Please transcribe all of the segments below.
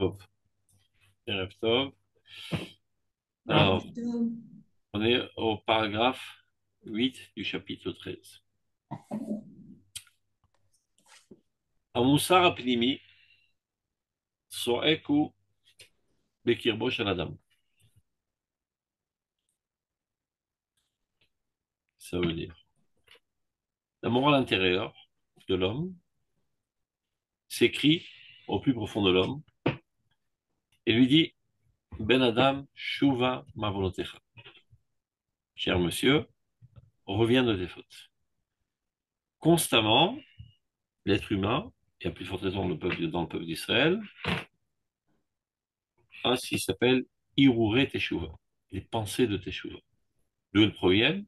Tov. Erev Tov. Alors, Plutôt, on est au paragraphe 8 du chapitre 13. המוסר הפנימי צועק הוא בקרבו של אדם. Ça veut dire, la morale intérieure de l'homme s'écrit au plus profond de l'homme et lui dit, Ben Adam, Shuva Mavonotecha. Cher monsieur, reviens de tes fautes. Constamment, l'être humain, et à plus forte raison dans le peuple d'Israël, a ce qui s'appelle Irure Teshuva, les pensées de Teshuva. D'où elles proviennent?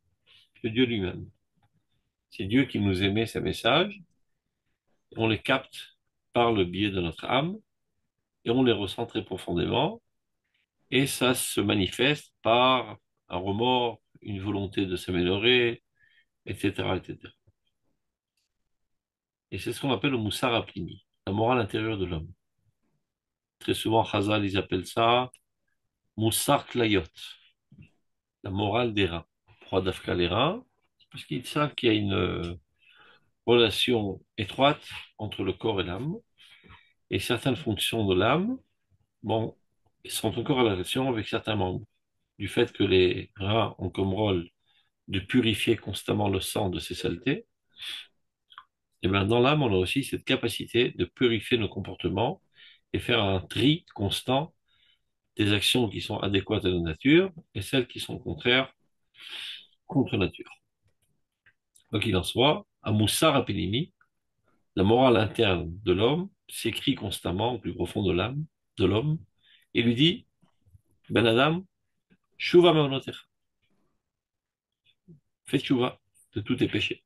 De Dieu lui-même. C'est Dieu qui nous émet ses messages, on les capte par le biais de notre âme, et on les ressent très profondément, et ça se manifeste par un remords, une volonté de s'améliorer, etc., etc. Et c'est ce qu'on appelle le moussar apnimi, la morale intérieure de l'homme. Très souvent, Chazal, ils appellent ça moussar klayot, la morale des reins. Pourquoi d'Afka les reins? Parce qu'ils savent qu'il y a une relation étroite entre le corps et l'âme, et certaines fonctions de l'âme, bon, sont encore en relation avec certains membres. Du fait que les reins ont comme rôle de purifier constamment le sang de ses saletés, et bien dans l'âme, on a aussi cette capacité de purifier nos comportements et faire un tri constant des actions qui sont adéquates à la nature et celles qui sont contraires contre nature. Quoi qu'il en soit, à Moussar Apelimi, la morale interne de l'homme s'écrit constamment au plus profond de l'âme de l'homme et lui dit, Ben Adam, Shuva Ma'onotecha, fais Shuva de tous tes péchés.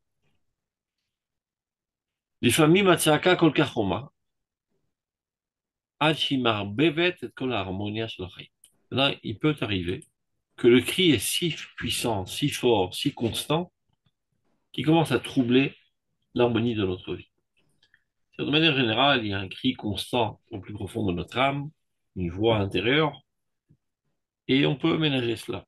לפעמים הצעקה כל כך חומה, עד שהיא מערבבת את כל ההרמוניה של החיים. Là, il peut arriver que le cri est si puissant, si fort, si constant, qu'il commence à troubler l'harmonie de notre vie. De manière générale, il y a un cri constant au plus profond de notre âme, une voix intérieure, et on peut ménager cela.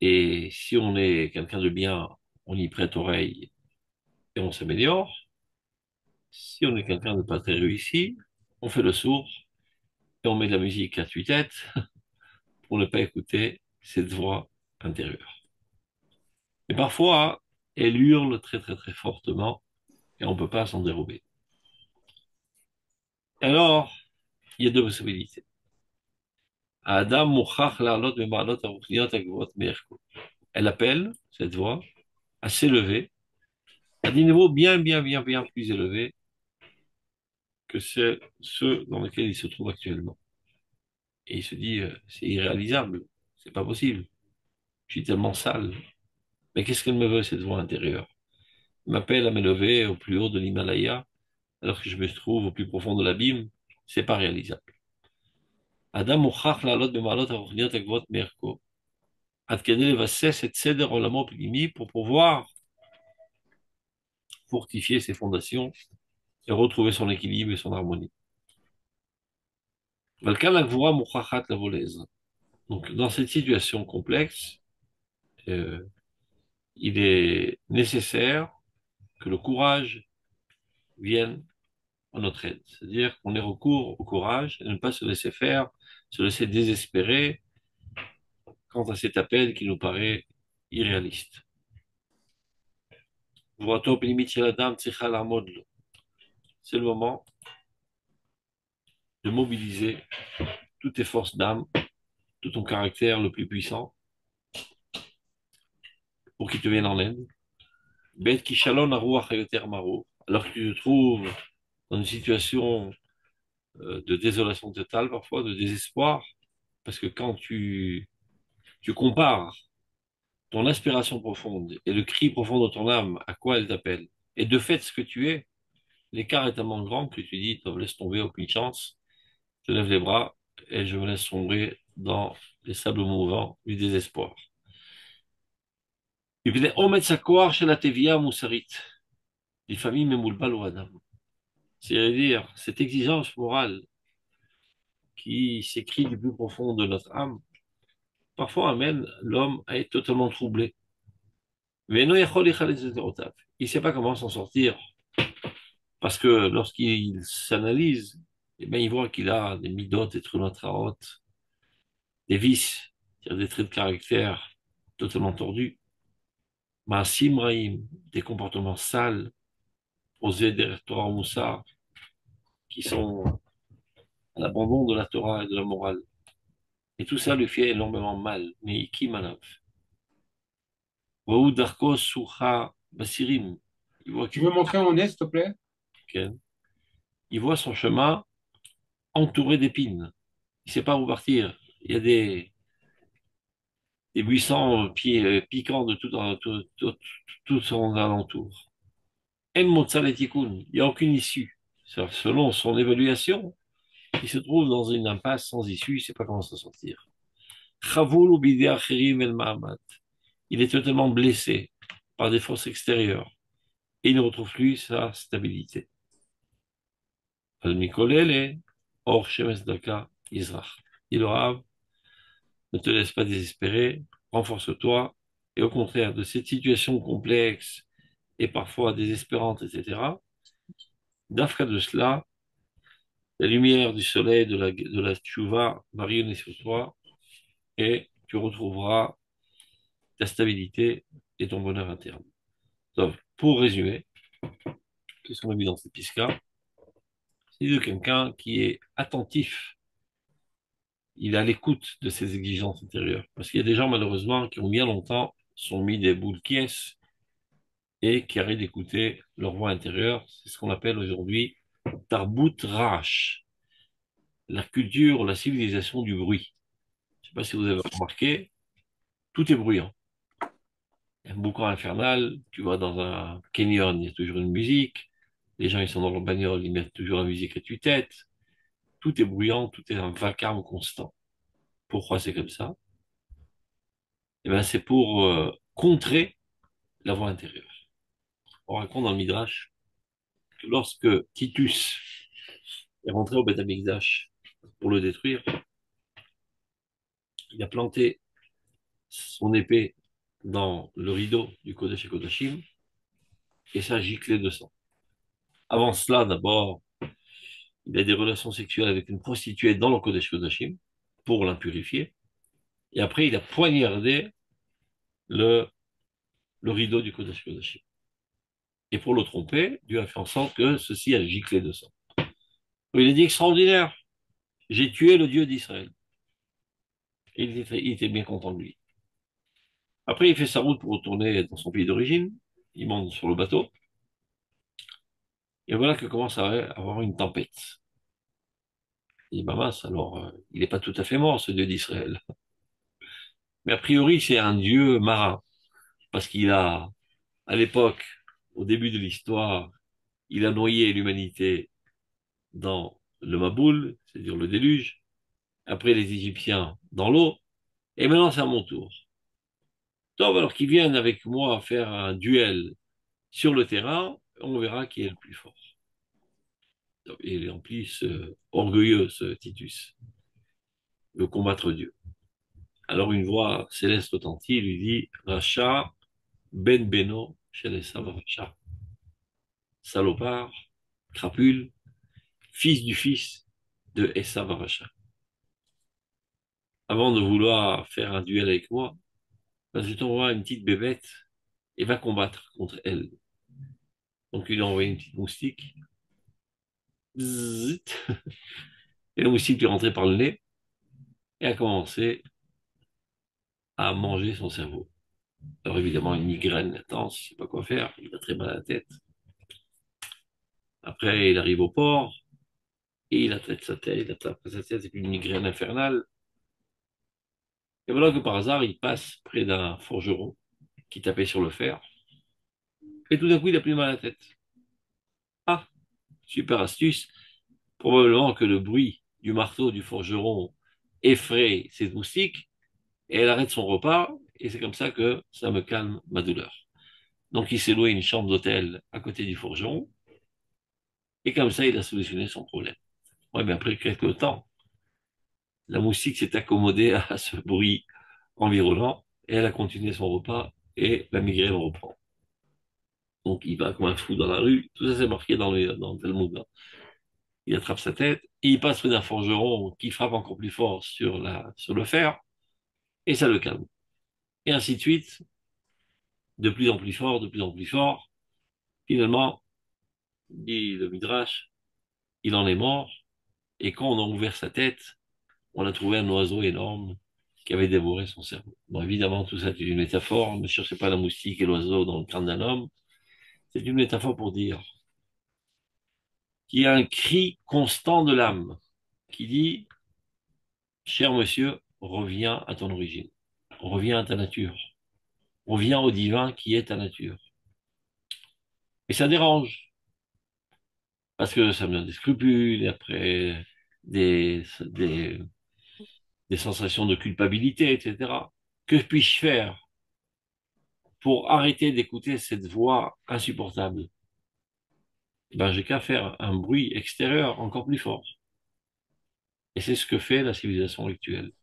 Et si on est quelqu'un de bien, on y prête oreille et on s'améliore. Si on est quelqu'un de pas très réussi, on fait le sourd et on met de la musique à tue-tête pour ne pas écouter cette voix intérieure. Et parfois, elle hurle très très très fortement et on ne peut pas s'en dérober. Alors, il y a deux possibilités. Adam mouchach la'alot mema'alot harukhniyot hagvurot me'erko. Elle appelle, cette voix, à s'élever à des niveaux bien, bien, bien, bien plus élevés que ceux dans lesquels il se trouve actuellement. Et il se dit, c'est irréalisable, c'est pas possible, je suis tellement sale. Mais qu'est-ce qu'elle me veut, cette voix intérieure? Elle m'appelle à m'élever au plus haut de l'Himalaya, alors que je me trouve au plus profond de l'abîme, c'est pas réalisable. Adam mouchach la'alot mema'alot harukhniyot hagvurot me'erko. Ad kedei levases et seder olamo pnimi pour pouvoir fortifier ses fondations et retrouver son équilibre et son harmonie. Valkan la gvura mouchachat la volez. Donc, dans cette situation complexe, euh, il est nécessaire que le courage vienne en notre aide. C'est-à-dire qu'on ait recours au courage et ne pas se laisser faire, se laisser désespérer quant à cet appel qui nous paraît irréaliste. C'est le moment de mobiliser toutes tes forces d'âme, tout ton caractère le plus puissant pour qu'il te vienne en aide. Bet kishalon aruach hayoter maro. Alors que tu te trouves dans une situation de désolation totale parfois, de désespoir, parce que quand tu compares ton aspiration profonde et le cri profond de ton âme, à quoi elle t'appelle, et de fait ce que tu es, l'écart est tellement grand que tu dis, laisse tomber, aucune chance, je lève les bras et je me laisse sombrer dans les sables mouvants du désespoir. מפני אומץ הכוח של התביעה המוסרית, לפעמים ממולבל הוא אדם. C'est-à-dire, cette exigence morale qui s'écrit du plus profond de notre âme, parfois amène l'homme à être totalement troublé. Mais non, il ne sait pas comment s'en sortir, parce que lorsqu'il s'analyse, eh bien, il voit qu'il a des midotes, des trunotraot, des vices, c'est-à-dire des traits de caractère totalement tordus, Maasim Raïm, des comportements sales, osés des Torah Moussa, qui sont à l'abandon de la Torah et de la morale. Et tout ça lui fait énormément mal. Mais qui malav? Waou Darko Soucha Basirim. Il voit, Tu veux montrer où on est, s'il te plaît? il voit son chemin entouré d'épines. Il ne sait pas où partir. Il y a des buissons piquants de tout son alentour. En Motsal et Tikkun. Il n'y a aucune issue. Selon son évaluation, il se trouve dans une impasse sans issue. Il ne sait pas comment s'en sortir. Chavoul ou Bidé Acherim El Mahamat. Il est totalement blessé par des forces extérieures et il ne retrouve plus sa stabilité. Al-Mikolele, Or Shemes Daka, Israch. Il le Rav, ne te laisse pas désespérer, renforce-toi, et au contraire, de cette situation complexe et parfois désespérante, etc., d'Afka de cela, la lumière du soleil de la Tchouva va rayonner sur toi et tu retrouveras ta stabilité et ton bonheur interne. Donc, pour résumer, qu'est-ce qu'on a mis dans cette pisca? C'est de quelqu'un qui est attentif, il est à l'écoute de ses exigences intérieures. Parce qu'il y a des gens, malheureusement, qui ont bien longtemps sont mis des boules qui et qui arrêtent d'écouter leur voix intérieure. C'est ce qu'on appelle aujourd'hui Tarbut Rash, la culture, la civilisation du bruit. Je ne sais pas si vous avez remarqué, tout est bruyant. Il y a un boucan infernal, tu vas dans un canyon, il y a toujours une musique. Les gens, ils sont dans leur bagnole, ils mettent toujours la musique à tue-tête. Tout est bruyant, tout est un vacarme constant. Pourquoi c'est comme ça? Eh ben, c'est pour contrer la voix intérieure. On raconte dans le Midrash que lorsque Titus est rentré au Beth Amikdash pour le détruire, il a planté son épée dans le rideau du Kodesh et Kodashim et ça giclait de sang. Avant cela, d'abord, il a des relations sexuelles avec une prostituée dans le Kodesh Kodashim pour l'impurifier. Et après, il a poignardé le, le rideau du Kodesh Kodashim. Et pour le tromper, Dieu a fait en sorte que ceci a giclé de sang. Il a dit extraordinaire, j'ai tué le Dieu d'Israël. Et il était bien content de lui. Après, il fait sa route pour retourner dans son pays d'origine. Il monte sur le bateau. Et voilà que commence à avoir une tempête. Il dit, bah mince, alors, il n'est pas tout à fait mort, ce Dieu d'Israël. Mais a priori, c'est un Dieu marin. Parce qu'il a, à l'époque, au début de l'histoire, il a noyé l'humanité dans le Maboul, c'est-à-dire le déluge. Après, les Égyptiens dans l'eau. Et maintenant, c'est à mon tour. Donc, alors qu'ils viennent avec moi faire un duel sur le terrain, on verra qui est le plus fort. Et il est en plus orgueilleux, ce Titus, veut combattre Dieu. Alors une voix céleste retentit, lui dit, Racha ben Beno chez les Racha, salopard, crapule, fils du fils de Esav Racha. Avant de vouloir faire un duel avec moi, je t'envoie une petite bébête et va combattre contre elle. Donc il a envoyé une petite moustique. Zzt. Et la moustique lui rentrait par le nez et a commencé à manger son cerveau. Alors évidemment, une migraine intense, il ne sait pas quoi faire, il a très mal à la tête. Après, il arrive au port et il attaque sa tête, il attaque sa tête avec une migraine infernale. Et voilà que par hasard, il passe près d'un forgeron qui tapait sur le fer. Et tout d'un coup, il a plus mal à la tête. Ah, super astuce. Probablement que le bruit du marteau du forgeron effraie ses moustiques et elle arrête son repas. Et c'est comme ça que ça me calme ma douleur. Donc il s'est loué une chambre d'hôtel à côté du forgeron. Et comme ça, il a solutionné son problème. Ouais, mais après quelques temps, La moustique s'est accommodée à ce bruit environnant et elle a continué son repas et la migraine reprend. Donc il va comme un fou dans la rue. Tout ça c'est marqué dans le Talmud, hein. Il attrape sa tête et il passe près d'un forgeron qui frappe encore plus fort sur le fer et ça le calme. Et ainsi de suite, de plus en plus fort, de plus en plus fort. Finalement, dit le Midrash, il en est mort et quand on a ouvert sa tête, on a trouvé un oiseau énorme qui avait dévoré son cerveau. Bon, évidemment, tout ça est une métaphore. Ne cherchez pas la moustique et l'oiseau dans le crâne d'un homme. C'est une métaphore pour dire qu'il y a un cri constant de l'âme qui dit, cher monsieur, reviens à ton origine, reviens à ta nature, reviens au divin qui est ta nature. Et ça dérange, parce que ça me donne des scrupules, et après des sensations de culpabilité, etc. Que puis-je faire pour arrêter d'écouter cette voix insupportable? Ben, j'ai qu'à faire un bruit extérieur encore plus fort. Et c'est ce que fait la civilisation actuelle.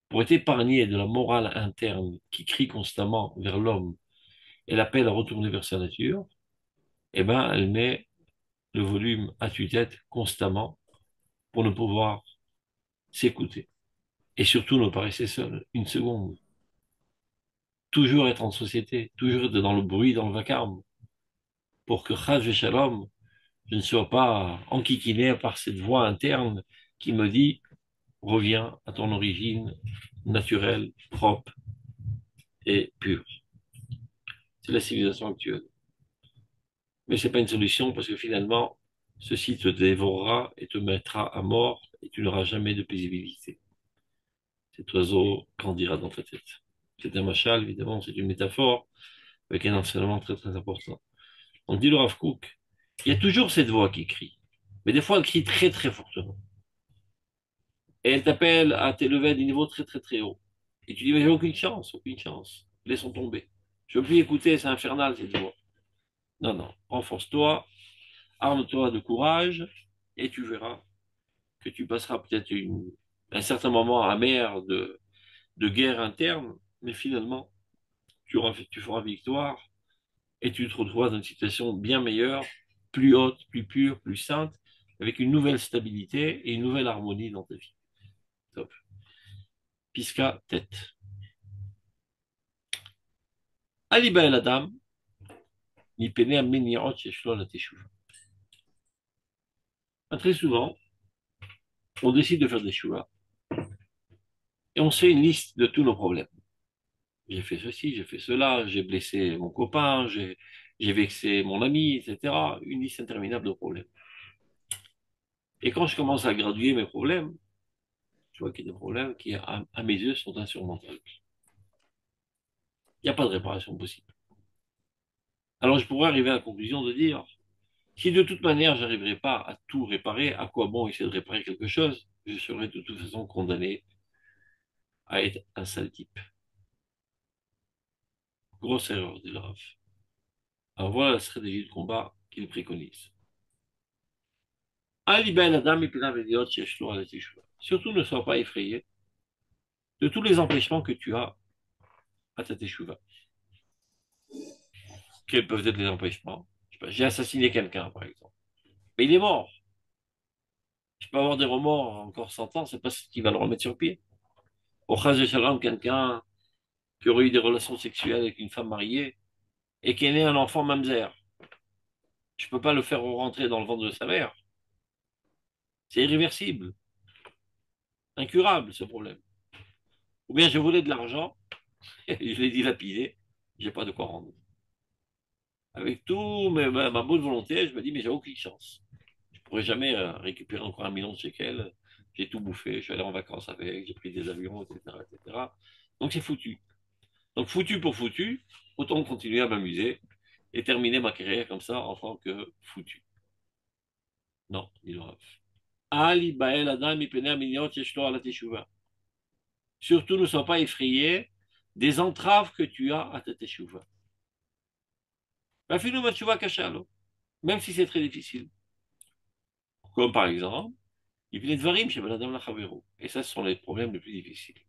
Pour être épargnée de la morale interne qui crie constamment vers l'homme et l'appelle à retourner vers sa nature, eh ben, elle met le volume à tue-tête constamment pour ne pouvoir s'écouter. Et surtout ne pas rester seul une seconde. Toujours être en société, toujours être dans le bruit, dans le vacarme, pour que Chaz et Shalom, je ne sois pas enquiquiné par cette voix interne qui me dit reviens à ton origine naturelle, propre et pure. C'est la civilisation actuelle. Mais c'est pas une solution parce que finalement, ceci te dévorera et te mettra à mort et tu n'auras jamais de paisibilité. Cet oiseau grandira dans ta tête. C'est un machal, évidemment, c'est une métaphore avec un enseignement très très important. On dit le Rav Kook, il y a toujours cette voix qui crie, mais des fois elle crie très très fortement. Et elle t'appelle à t'élever à des niveaux très très très hauts. Et tu dis, mais j'ai aucune chance, aucune chance. Laissons tomber. Je ne veux plus écouter, c'est infernal cette voix. Non, non, renforce-toi, arme-toi de courage, et tu verras que tu passeras peut-être un certain moment amer de guerre interne, mais finalement, tu feras victoire, et tu te retrouveras dans une situation bien meilleure, plus haute, plus pure, plus sainte, avec une nouvelle stabilité et une nouvelle harmonie dans ta vie. Top. Pisca, tête. Ali el Adam, ni pene ameniot yeshlo la teshuva. Très souvent, on décide de faire des choix et on se fait une liste de tous nos problèmes. J'ai fait ceci, j'ai fait cela, j'ai blessé mon copain, j'ai vexé mon ami, etc. Une liste interminable de problèmes. Et quand je commence à graduer mes problèmes, je vois qu'il y a des problèmes qui, à mes yeux, sont insurmontables. Il n'y a pas de réparation possible. Alors je pourrais arriver à la conclusion de dire, si de toute manière, je n'arriverai pas à tout réparer, à quoi bon essayer de réparer quelque chose? Je serai de toute façon condamné à être un sale type. Grosse erreur, dit le Rav. Alors voilà la stratégie de combat qu'il préconise. Surtout ne sois pas effrayé de tous les empêchements que tu as à ta teshuva. Quels peuvent être les empêchements? J'ai assassiné quelqu'un, par exemple. Mais il est mort. Je peux avoir des remords encore 100 ans, c'est pas ce qui va le remettre sur pied. Au Chaz de Shalom, quelqu'un qui aurait eu des relations sexuelles avec une femme mariée et qui est né un enfant mamzer. Je peux pas le faire rentrer dans le ventre de sa mère. C'est irréversible, incurable ce problème. Ou bien je voulais de l'argent et je l'ai dilapidé, j'ai pas de quoi rendre. Avec tout ma bonne volonté, je me dis mais j'ai aucune chance. Je pourrais jamais récupérer encore 1 million de shekels. J'ai tout bouffé, je suis allé en vacances avec, j'ai pris des avions, etc., etc. Donc c'est foutu. Donc foutu pour foutu, autant continuer à m'amuser et terminer ma carrière comme ça en tant que foutu. Non, il aura. Ali Bael Adam Ipene Mignon Yeshlo ala Teshuva. Surtout ne sois pas effrayé des entraves que tu as à ta Teshuva. Fais-nous ma Teshuva Kachalo, même si c'est très difficile. Comme par exemple, Il venait de Varim chez Madame Lachavero. Et ça, ce sont les problèmes les plus difficiles.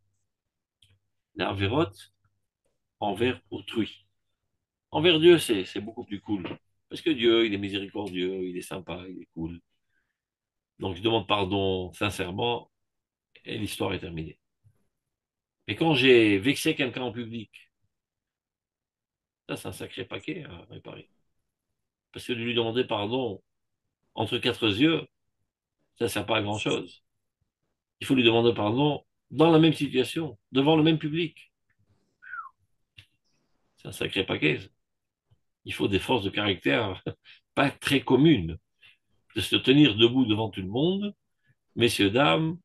La Avérote envers autrui. Envers Dieu, c'est beaucoup plus cool. Parce que Dieu, il est miséricordieux, il est sympa, il est cool. Donc je demande pardon sincèrement et l'histoire est terminée. Mais quand j'ai vexé quelqu'un en public, ça c'est un sacré paquet à réparer. Parce que de lui demander pardon entre quatre yeux, ça ne sert pas à grand-chose. Il faut lui demander pardon dans la même situation, devant le même public. C'est un sacré paquet. Il faut des forces de caractère pas très communes, de se tenir debout devant tout le monde. Messieurs, dames,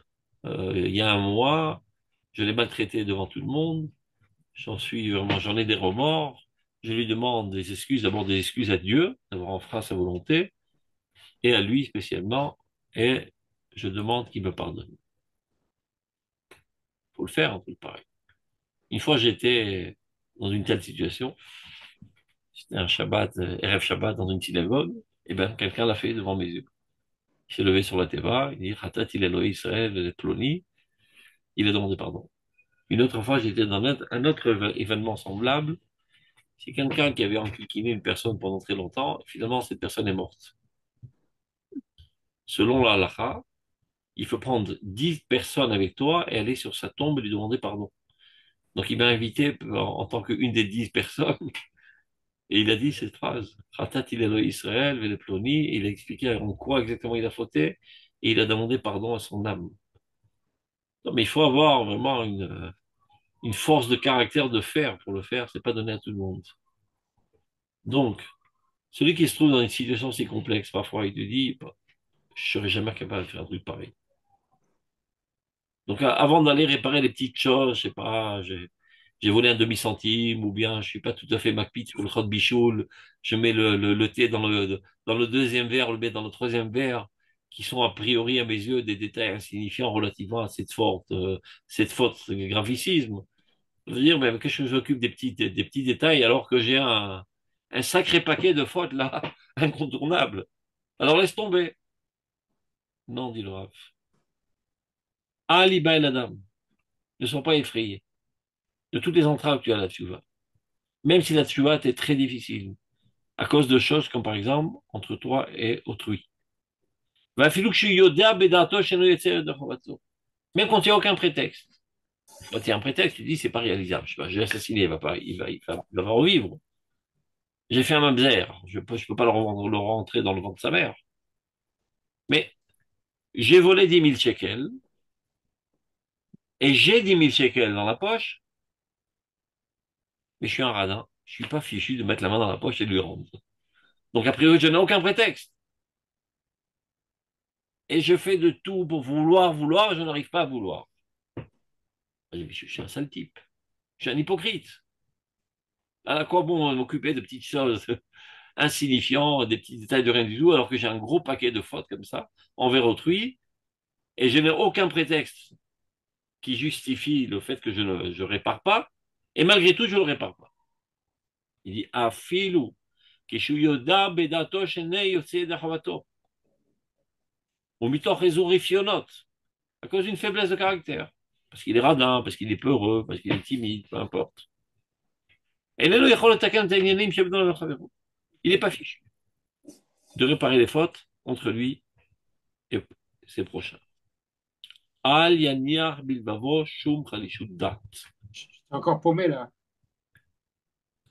il y a un mois, je l'ai maltraité devant tout le monde. J'en ai des remords. Je lui demande des excuses, d'abord des excuses à Dieu, d'avoir enfreint sa volonté, et à lui spécialement, et je demande qu'il me pardonne. Il faut le faire, un truc pareil. Une fois, j'étais dans une telle situation, c'était un Shabbat, Erev Shabbat dans une synagogue, et bien, quelqu'un l'a fait devant mes yeux. Il s'est levé sur la teva, il dit, Hatat il Elohim Israël, Ploni, il a demandé pardon. Une autre fois, j'étais dans un autre événement semblable, c'est quelqu'un qui avait enquiquiné une personne pendant très longtemps, et finalement, cette personne est morte. Selon la halakha, il faut prendre 10 personnes avec toi et aller sur sa tombe et lui demander pardon. Donc, il m'a invité en tant qu'une des 10 personnes, et il a dit cette phrase, Ratat il Elohim Israël, Veleploni, et il a expliqué en quoi exactement il a fauté, et il a demandé pardon à son âme. Non, mais il faut avoir vraiment une force de caractère de faire pour le faire, c'est pas donné à tout le monde. Donc, celui qui se trouve dans une situation si complexe, parfois, il te dit, bah, je serais jamais capable de faire un truc pareil. Donc, avant d'aller réparer les petites choses, je sais pas, j'ai volé un demi-centime, ou bien je suis pas tout à fait McPeach pour le Hot Bichoul, je mets le thé dans le deuxième verre, le mets dans le troisième verre, qui sont a priori à mes yeux des détails insignifiants relativement à cette faute de gravicisme. Je veux dire, mais qu'est-ce que je m'occupe des petits détails alors que j'ai un sacré paquet de fautes là, incontournables. Alors laisse tomber. Non, dit le Rav. Ali et la dame, ne sois pas effrayés de toutes les entraves que tu as là-dessus. Même si la tchouva est très difficile, à cause de choses comme par exemple entre toi et autrui. Même quand il n'y a aucun prétexte. Quand il y a un prétexte, tu dis c'est pas réalisable. Je sais pas, j'ai assassiné, il va pas, il va revivre. J'ai fait un mamzer, je peux pas le rentrer dans le ventre de sa mère. Mais j'ai volé 10 000 shekels et j'ai 10 000 shekels dans la poche, mais je suis un radin. Je suis pas fichu de mettre la main dans la poche et de lui rendre. Donc, a priori, je n'ai aucun prétexte. Et je fais de tout pour vouloir, et je n'arrive pas à vouloir. Je suis un sale type. Je suis un hypocrite. À quoi bon m'occuper de petites choses insignifiantes, des petits détails de rien du tout, alors que j'ai un gros paquet de fautes comme ça envers autrui, et je n'ai aucun prétexte qui justifie le fait que je répare pas, et malgré tout, je ne le répare pas. Il dit, Afilu, kishuyoda bedato shenei yotzei dachavato, ou mitoch rezurifionot, à cause d'une faiblesse de caractère. Parce qu'il est radin, parce qu'il est peureux, parce qu'il est timide, peu importe. Et là, il n'est pas fichu de réparer les fautes entre lui et ses prochains. Al yaniar bilbavo shum chalishut dat. Encore paumé là.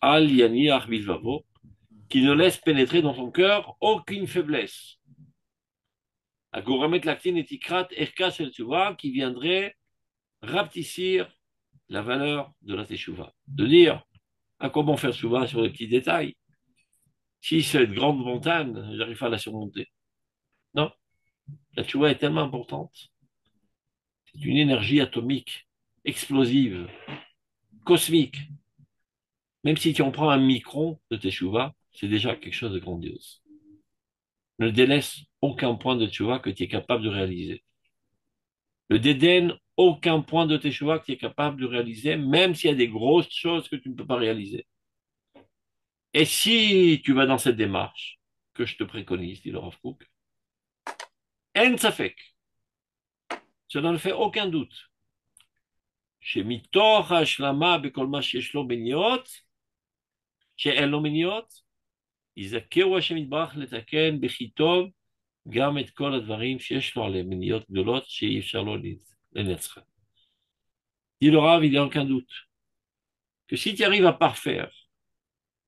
Al yaniar bilbavo, qui ne laisse pénétrer dans son cœur aucune faiblesse. Agoramet lactine et tikrat erka shel tshuva, qui viendrait rapetissir la valeur de la teshuva. De dire, à quoi bon faire tshuva sur les petits détails? Si cette grande montagne, j'arrive pas à la surmonter. Non, la tchouva est tellement importante. C'est une énergie atomique, explosive, cosmique. Même si tu en prends un micron de teshuva, c'est déjà quelque chose de grandiose. Ne délaisse aucun point de teshuva que tu es capable de réaliser. Ne dédaigne aucun point de teshuva que tu es capable de réaliser, même s'il y a des grosses choses que tu ne peux pas réaliser. Et si tu vas dans cette démarche que je te préconise, dit le Rav Kook, en safek, Cela ne fait aucun doute. שמתוך ההשלמה בכל מה שיש לו מניעות, שאין לו מניעות, יזכהו השם יתברך לתקן בכי טוב גם את כל הדברים שיש לו עליהם מניעות גדולות שאי אפשר לו לנצחם. Dit le Rav, il n'y a aucun doute que si tu arrives à parfaire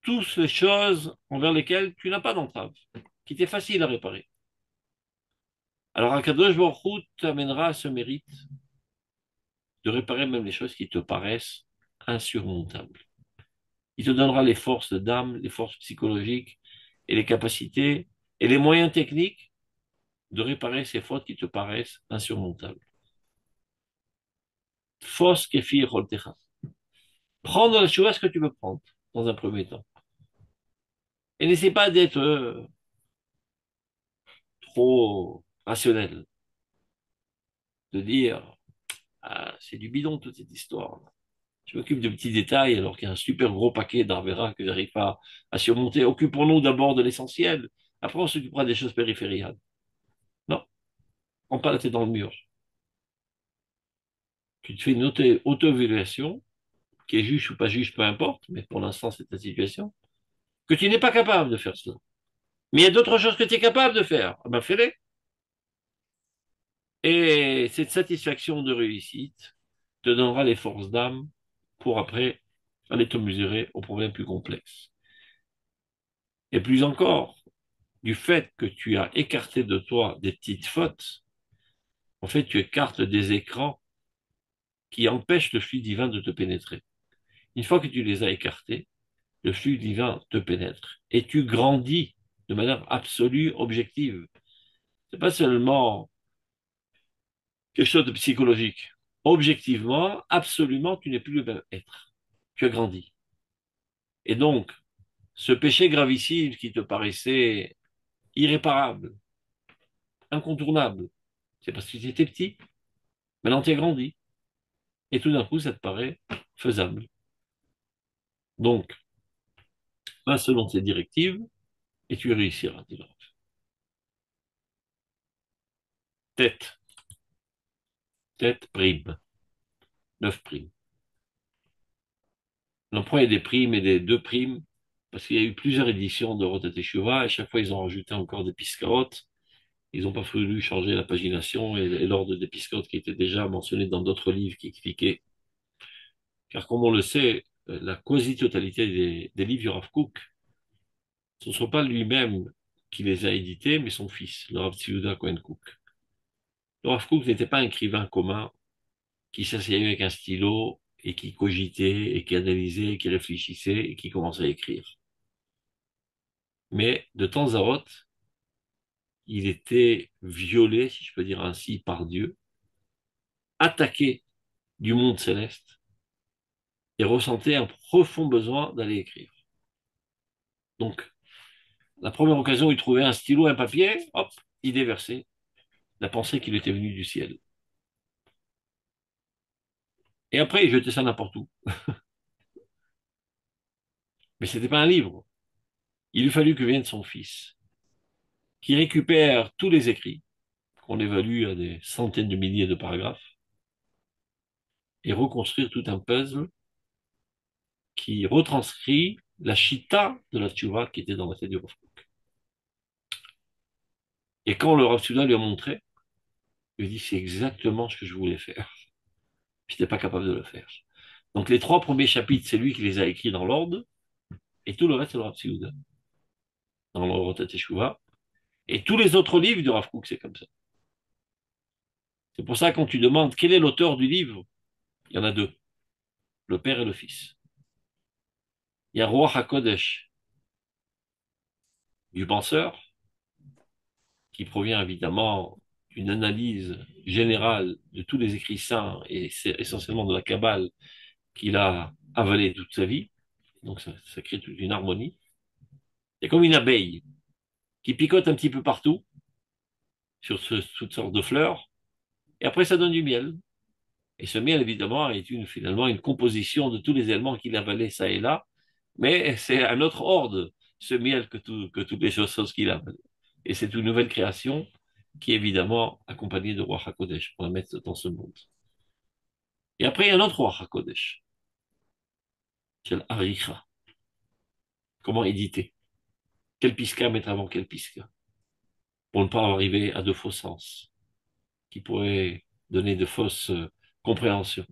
toutes les choses envers lesquelles tu n'as pas d'entrave, qui t'est facile à réparer, alors Akadosh Baruch Hu t'amènera à ce mérite de réparer même les choses qui te paraissent insurmontables. Il te donnera les forces d'âme, les forces psychologiques et les capacités et les moyens techniques de réparer ces fautes qui te paraissent insurmontables. Fos kefi roltecha. Prends dans la chouva ce que tu veux prendre dans un premier temps. Et n'essaie pas d'être trop rationnel, de dire ah, c'est du bidon toute cette histoire. Je m'occupe de petits détails alors qu'il y a un super gros paquet d'arvera que j'arrive pas à surmonter. Occupons-nous d'abord de l'essentiel. Après, on s'occupera des choses périphériques. Non, prends pas la tête dans le mur. Tu te fais une auto-évaluation, qui est juge ou pas juge, peu importe, mais pour l'instant, c'est ta situation, que tu n'es pas capable de faire cela. Mais il y a d'autres choses que tu es capable de faire. Ah ben, fais-les. Et cette satisfaction de réussite te donnera les forces d'âme pour après aller te mesurer aux problèmes plus complexes. Et plus encore, du fait que tu as écarté de toi des petites fautes, en fait, tu écartes des écrans qui empêchent le flux divin de te pénétrer. Une fois que tu les as écartés, le flux divin te pénètre et tu grandis de manière absolue, objective. C'est pas seulement quelque chose de psychologique. Objectivement, absolument, tu n'es plus le même être. Tu as grandi. Et donc, ce péché gravissime qui te paraissait irréparable, incontournable, c'est parce que tu étais petit. Maintenant, tu as grandi. Et tout d'un coup, ça te paraît faisable. Donc, va selon tes directives et tu réussiras. Tête, tête, prime, 9 primes. L'emploi est des primes et des deux primes, parce qu'il y a eu plusieurs éditions de Rotat Teshuvah, et chaque fois ils ont rajouté encore des piscarotes. Ils n'ont pas voulu changer la pagination et l'ordre des piscarotes qui étaient déjà mentionnés dans d'autres livres qui expliquaient. Car comme on le sait, la quasi-totalité des livres du Rav Kook, ce ne sont pas lui-même qui les a édités, mais son fils, le Rav Tzviuda Cohen Kook. Le Rav Kook n'était pas un écrivain commun qui s'asseyait avec un stylo et qui cogitait et qui analysait et qui réfléchissait et qui commençait à écrire. Mais de temps à autre, il était violé, si je peux dire ainsi, par Dieu, attaqué du monde céleste et ressentait un profond besoin d'aller écrire. Donc, la première occasion où il trouvait un stylo, un papier, hop, il déversait la pensée qu'il était venu du ciel. Et après, il jetait ça n'importe où. Mais ce n'était pas un livre. Il eût fallu que vienne son fils, qui récupère tous les écrits, qu'on évalue à des centaines de milliers de paragraphes, et reconstruire tout un puzzle qui retranscrit la chita de la tchouva qui était dans la tête du Rav Kook. Et quand le Rav Tzviuda lui a montré, il lui a dit c'est exactement ce que je voulais faire. Je n'étais pas capable de le faire. Donc les 3 premiers chapitres, c'est lui qui les a écrits dans l'ordre, et tout le reste, c'est le Rav Tzviuda, dans l'ordre de Teshuvah. Et tous les autres livres du Rav Kook, c'est comme ça. C'est pour ça, quand tu demandes quel est l'auteur du livre, il y en a deux, le père et le fils. Il y a Ruach HaKodesh, du penseur, qui provient évidemment d'une analyse générale de tous les écrits saints, et c'est essentiellement de la Kabbale qu'il a avalé toute sa vie. Donc ça crée toute une harmonie. C'est comme une abeille qui picote un petit peu partout, sur toutes sortes de fleurs, et après ça donne du miel. Et ce miel, évidemment, est finalement une composition de tous les éléments qu'il a avalés ça et là, mais c'est un autre ordre, ce miel, que toutes les choses qu'il a avalées. Et c'est une nouvelle création qui est évidemment accompagné de Roi HaKodesh pour la mettre dans ce monde. Et après, il y a un autre Roi HaKodesh, c'est l'Aricha. Comment éditer? Quel pisca mettre avant quel pisca? Pour ne pas arriver à de faux sens, qui pourraient donner de fausses compréhensions.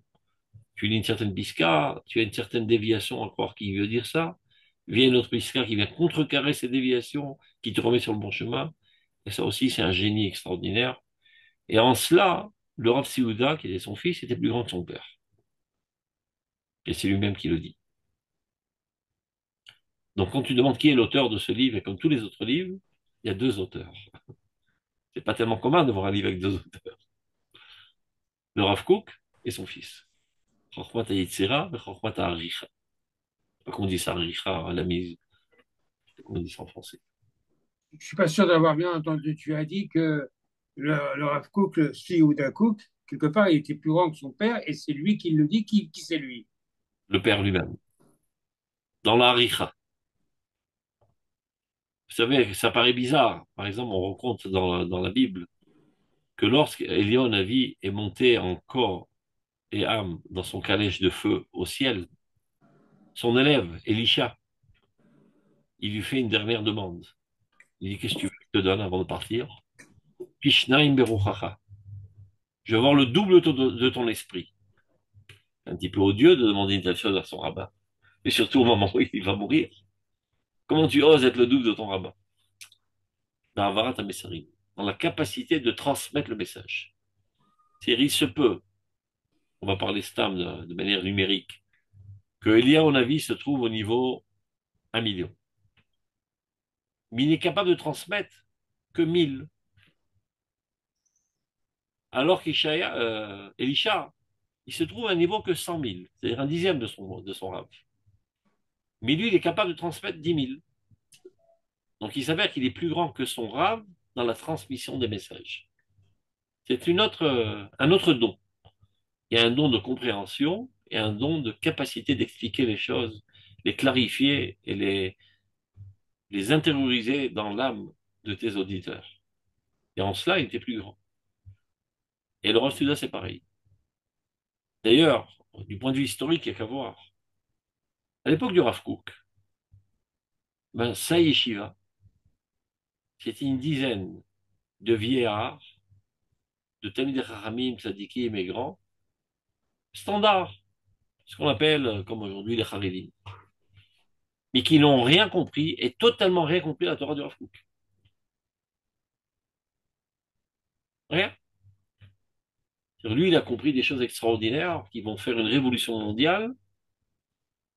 Tu lis une certaine pisca, tu as une certaine déviation à croire qu'il veut dire ça. Vient une autre pisca qui vient contrecarrer ces déviations, qui te remet sur le bon chemin. Et ça aussi, c'est un génie extraordinaire. Et en cela, le Rav Siouda, qui était son fils, était plus grand que son père. Et c'est lui-même qui le dit. Donc quand tu demandes qui est l'auteur de ce livre, et comme tous les autres livres, il y a deux auteurs. C'est pas tellement commun de voir un livre avec deux auteurs. Le Rav Kook et son fils. Chochmat Yitzhira et Chochmat Aricha. Pas qu'on dit ça Aricha à la mise, on dit ça en français. Je suis pas sûr d'avoir bien entendu. Tu as dit que le Rav Kook, le Yehuda Kook, quelque part, il était plus grand que son père et c'est lui qui le dit. Qui c'est lui? Le père lui-même. Dans la Aricha. Vous savez, ça paraît bizarre. Par exemple, on rencontre dans la Bible que lorsque Elion Navi est monté en corps et âme dans son calèche de feu au ciel, son élève, Elisha, il lui fait une dernière demande. Il dit, qu'est-ce que tu veux que je te donne avant de partir? Pishnaim beruchacha. Je veux voir le double de ton esprit. Un petit peu odieux de demander une telle chose à son rabbin. Et surtout au moment où il va mourir. Comment tu oses être le double de ton rabbin? Dans Avarat HaMesarim, dans la capacité de transmettre le message. C'est-à-dire, il se peut, on va parler Stam de manière numérique, que Elia Onavi se trouve au niveau 1 million. Mais il n'est capable de transmettre que 1000. Alors qu'Elisha, il se trouve à un niveau que 100 000, c'est-à-dire un dixième de son rab. Mais lui, il est capable de transmettre 10 000. Donc il s'avère qu'il est plus grand que son rab dans la transmission des messages. C'est un autre don. Il y a un don de compréhension et un don de capacité d'expliquer les choses, les clarifier et les intérioriser dans l'âme de tes auditeurs. Et en cela, il était plus grand. Et le Rav Studa, c'est pareil. D'ailleurs, du point de vue historique, il n'y a qu'à voir. À l'époque du Rav Kook, ben, sa yeshiva, c'était une dizaine de vieillards, de Talmidei Chachamim, tzadikim et grands, standards, ce qu'on appelle, comme aujourd'hui, les Haredim, mais qui n'ont rien compris et totalement rien compris à la Torah du Rav Kook. Rien. Lui, il a compris des choses extraordinaires qui vont faire une révolution mondiale.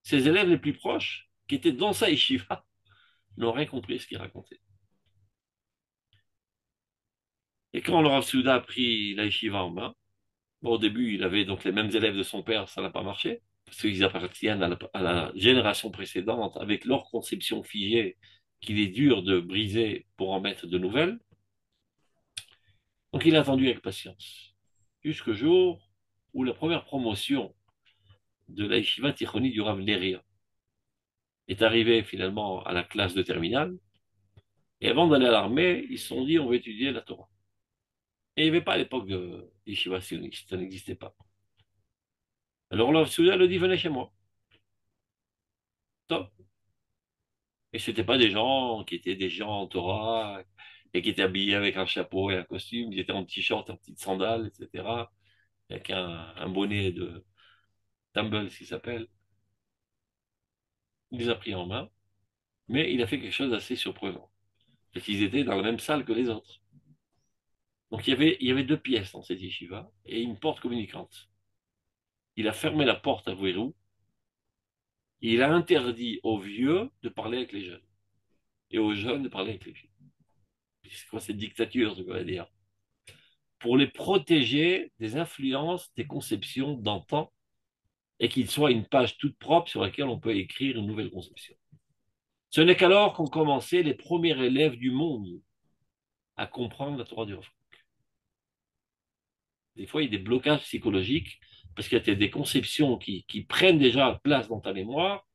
Ses élèves les plus proches, qui étaient dans sa yeshiva, n'ont rien compris ce qu'il racontait. Et quand le Rav Souda a pris la yeshiva en main, bon, au début, il avait donc les mêmes élèves de son père, ça n'a pas marché, parce qu'ils appartiennent à la génération précédente, avec leur conception figée, qu'il est dur de briser pour en mettre de nouvelles. Donc il a attendu avec patience, jusqu'au jour où la première promotion de la yeshiva tichoni du Rav Neria est arrivée finalement à la classe de terminale, et avant d'aller à l'armée, ils se sont dit, on va étudier la Torah. Et il n'y avait pas à l'époque de yeshiva sioniste, ça n'existait pas. Alors là, Souda le dit, venez chez moi. Top. Et c'était pas des gens qui étaient des gens en Torah et qui étaient habillés avec un chapeau et un costume, ils étaient en t-shirt, en petites sandales, etc. Avec un bonnet de Tumble, s'il s'appelle. Il les a pris en main, mais il a fait quelque chose d'assez surprenant. C'est qu'ils étaient dans la même salle que les autres. Donc il y avait deux pièces dans cette yeshiva et une porte communicante. Il a fermé la porte à verrou et il a interdit aux vieux de parler avec les jeunes et aux jeunes de parler avec les vieux. C'est quoi cette dictature, ce qu'on va dire? Pour les protéger des influences, des conceptions d'antan et qu'ils soient une page toute propre sur laquelle on peut écrire une nouvelle conception. Ce n'est qu'alors qu'ont commencé les premiers élèves du monde à comprendre la Torah du Rav. Des fois, il y a des blocages psychologiques parce qu'il y a des conceptions qui prennent déjà place dans ta mémoire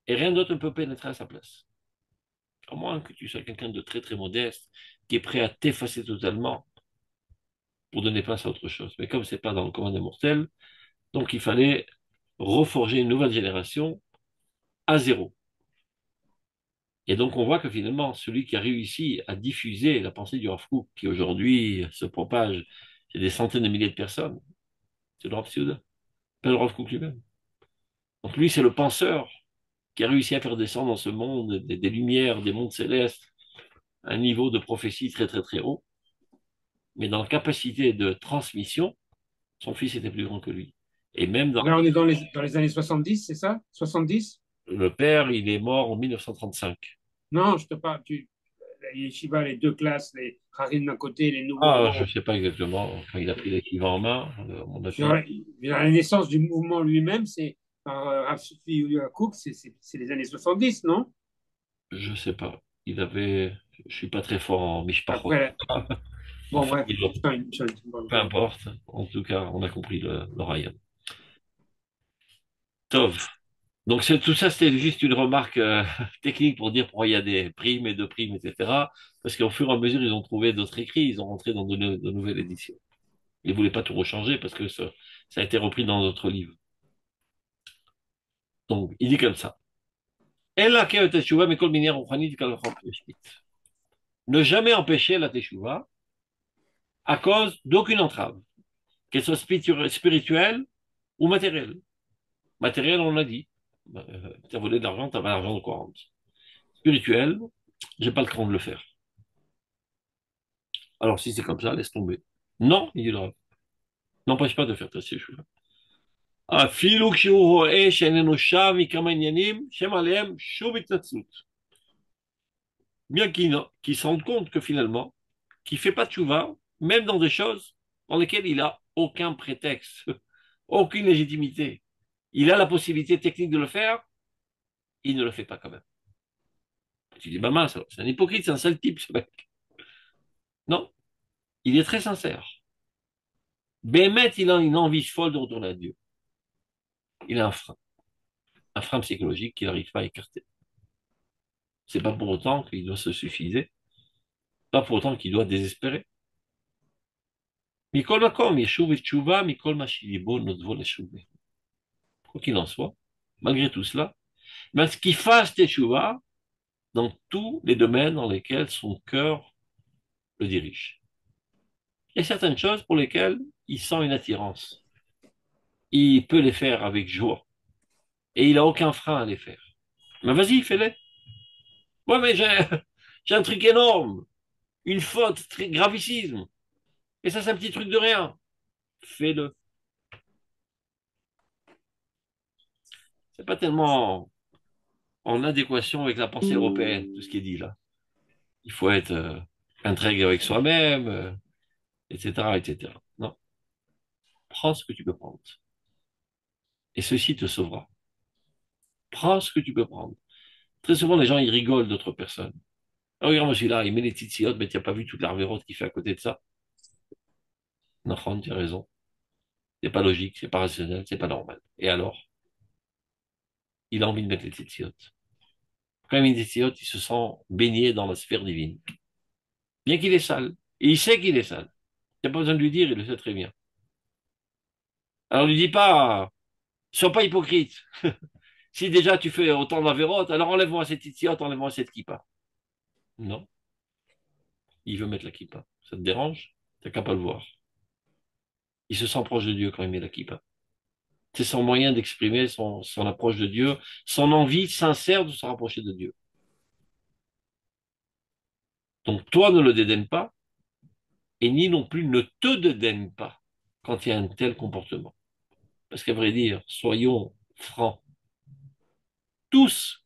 et rien d'autre ne peut pénétrer à sa place. À moins que tu sois quelqu'un de très très modeste qui est prêt à t'effacer totalement pour donner place à autre chose. Mais comme c'est pas dans le commun des mortels, donc il fallait reforger une nouvelle génération à zéro. Et donc on voit que finalement, celui qui a réussi à diffuser la pensée du Rav Kook, qui aujourd'hui se propage chez des centaines de milliers de personnes, c'est le Rav Souda, pas le Rav Kook lui-même. Donc lui, c'est le penseur qui a réussi à faire descendre dans ce monde des lumières, des mondes célestes, un niveau de prophétie très très très haut. Mais dans la capacité de transmission, son fils était plus grand que lui. Et même dans Là, on est dans les années 70, c'est ça? 70? le père, il est mort en 1935. Non, je te parle, les yeshivas, les deux classes, les harim d'un côté, les Ah, je nouveaux. ne sais pas exactement quand il a pris l'équivalent en main, à mon Dans avis. la, dans la naissance du mouvement lui-même, c'est par Rav Sufi Cook, c'est les années 70, non? Je ne sais pas. Il avait, je suis pas très fort en Mishpachot. Après, bon, Enfin, bref, putain, une chose, bon. peu importe. En tout cas, on a compris le Ryan. Tov. Donc tout ça, c'était juste une remarque technique pour dire pourquoi il y a des primes et deux primes, etc. Parce qu'au fur et à mesure, ils ont trouvé d'autres écrits, ils ont rentré dans de nouvelles éditions. Ils ne voulaient pas tout rechanger parce que ça a été repris dans d'autres livres. Donc, il dit comme ça. Elle que teshuva, mais kol minyan ruchani kalachot yeshbit. Ne jamais empêcher la teshuva à cause d'aucune entrave, qu'elle soit spirituelle ou matérielle. Matérielle, on l'a dit. Tu as volé de l'argent, tu pas l'argent de quoi rendre. Spirituel, j'ai pas le cran de le faire. Alors si c'est comme ça, laisse tomber. Non, il dit le Rav. N'empêche pas de faire ta teshuva. אפילו כשהוא רואה שאיננו שב מכמה עניינים, שם עליהם שוב התנצלות. Bien qu'il se rende compte que finalement, qu'il ne fait pas de tchouva, même dans des choses dans lesquelles il n'a aucun prétexte, aucune légitimité. Il a la possibilité technique de le faire, il ne le fait pas quand même. Tu dis, bah mince, c'est un hypocrite, c'est un sale type ce mec. Non, il est très sincère. Bémet, il a une envie folle de retourner à Dieu. Il a un frein psychologique qu'il n'arrive pas à écarter. C'est pas pour autant qu'il doit se suffiser, pas pour autant qu'il doit désespérer. Mikol makom, yeshuv et tshuva, mikol mashilibo, nodvo leshuv. Quoi qu'il en soit, malgré tout cela, ben, ce qu'il fasse teshuva dans tous les domaines dans lesquels son cœur le dirige. Il y a certaines choses pour lesquelles il sent une attirance. Il peut les faire avec joie. Et il n'a aucun frein à les faire. Mais vas-y, fais-les. Ouais, mais j'ai un truc énorme. Une faute très gravissime. Et ça, c'est un petit truc de rien. Fais-le. C'est pas tellement en adéquation avec la pensée européenne, tout ce qui est dit là. Il faut être intègre avec soi-même, etc., etc. Non, prends ce que tu peux prendre. Et ceci te sauvera. Prends ce que tu peux prendre. Très souvent, les gens, ils rigolent d'autres personnes. Ah, regarde, moi, celui-là, il met les titillot, mais tu n'as pas vu toute la révérote qu'il fait à côté de ça. Non, tu as raison. C'est pas logique, c'est pas rationnel, c'est pas normal. Et alors, il a envie de mettre les titillot. Quand il met les titillot, il se sent baigné dans la sphère divine. Bien qu'il est sale. Et il sait qu'il est sale. Tu n'as pas besoin de lui dire, il le sait très bien. Alors, lui dis pas, sois pas hypocrite. Si déjà tu fais autant d'avérotes, alors enlève-moi cette titillot, enlève-moi cette kippa. Non, il veut mettre la kippa. Ça te dérange? T'as qu'à pas le voir. Il se sent proche de Dieu quand il met la kippa. C'est son moyen d'exprimer son approche de Dieu, son envie sincère de se rapprocher de Dieu. Donc toi ne le dédaigne pas, et ni non plus ne te dédaigne pas quand il y a un tel comportement. Parce qu'à vrai dire, soyons francs, tous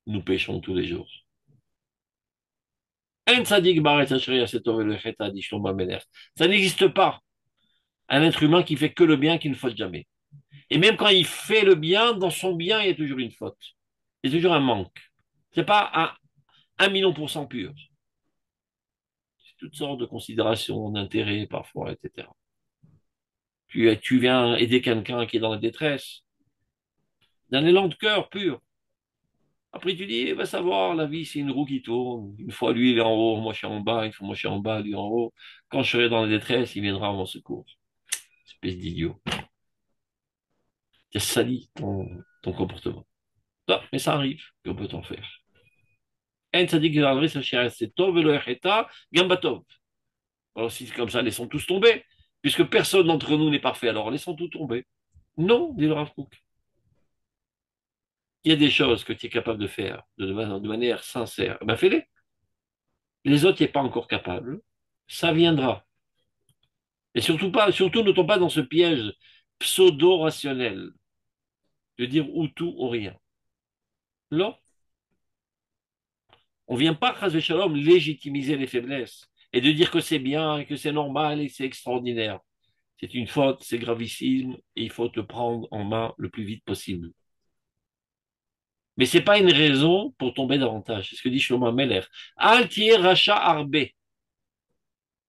nous péchons tous les jours. Ça n'existe pas un être humain qui fait que le bien, qui ne faute jamais. Et même quand il fait le bien, dans son bien, il y a toujours une faute. Il y a toujours un manque. C'est pas un million pour cent pur. C'est toutes sortes de considérations, d'intérêts parfois, etc. Tu viens aider quelqu'un qui est dans la détresse, d'un élan de cœur pur. Après, tu dis, il va savoir, la vie, c'est une roue qui tourne. Une fois, lui, il est en haut, moi, je suis en bas. Une fois, moi, je suis en bas, lui, en haut. Quand je serai dans la détresse, il viendra à mon secours. Espèce d'idiot. Tu as sali ton comportement. Non, mais ça arrive. Que peut-on faire? En tzadik v'adris c'est tov velo echeta, gamba tov. Alors, si c'est comme ça, laissons tous tomber. Puisque personne d'entre nous n'est parfait, alors laissons tout tomber. Non, dit le Rav Kook. Il y a des choses que tu es capable de faire de manière sincère. Eh ben, fais-les. Les autres, tu n'es pas encore capable. Ça viendra. Et surtout pas, surtout ne tombe pas dans ce piège pseudo-rationnel de dire ou tout ou rien. Là, on ne vient pas, chas shalom, légitimiser les faiblesses et de dire que c'est bien et que c'est normal et que c'est extraordinaire. C'est une faute, c'est gravissime et il faut te prendre en main le plus vite possible. Mais ce n'est pas une raison pour tomber davantage. C'est ce que dit Shlomo Meller. Al tier rachat arbe.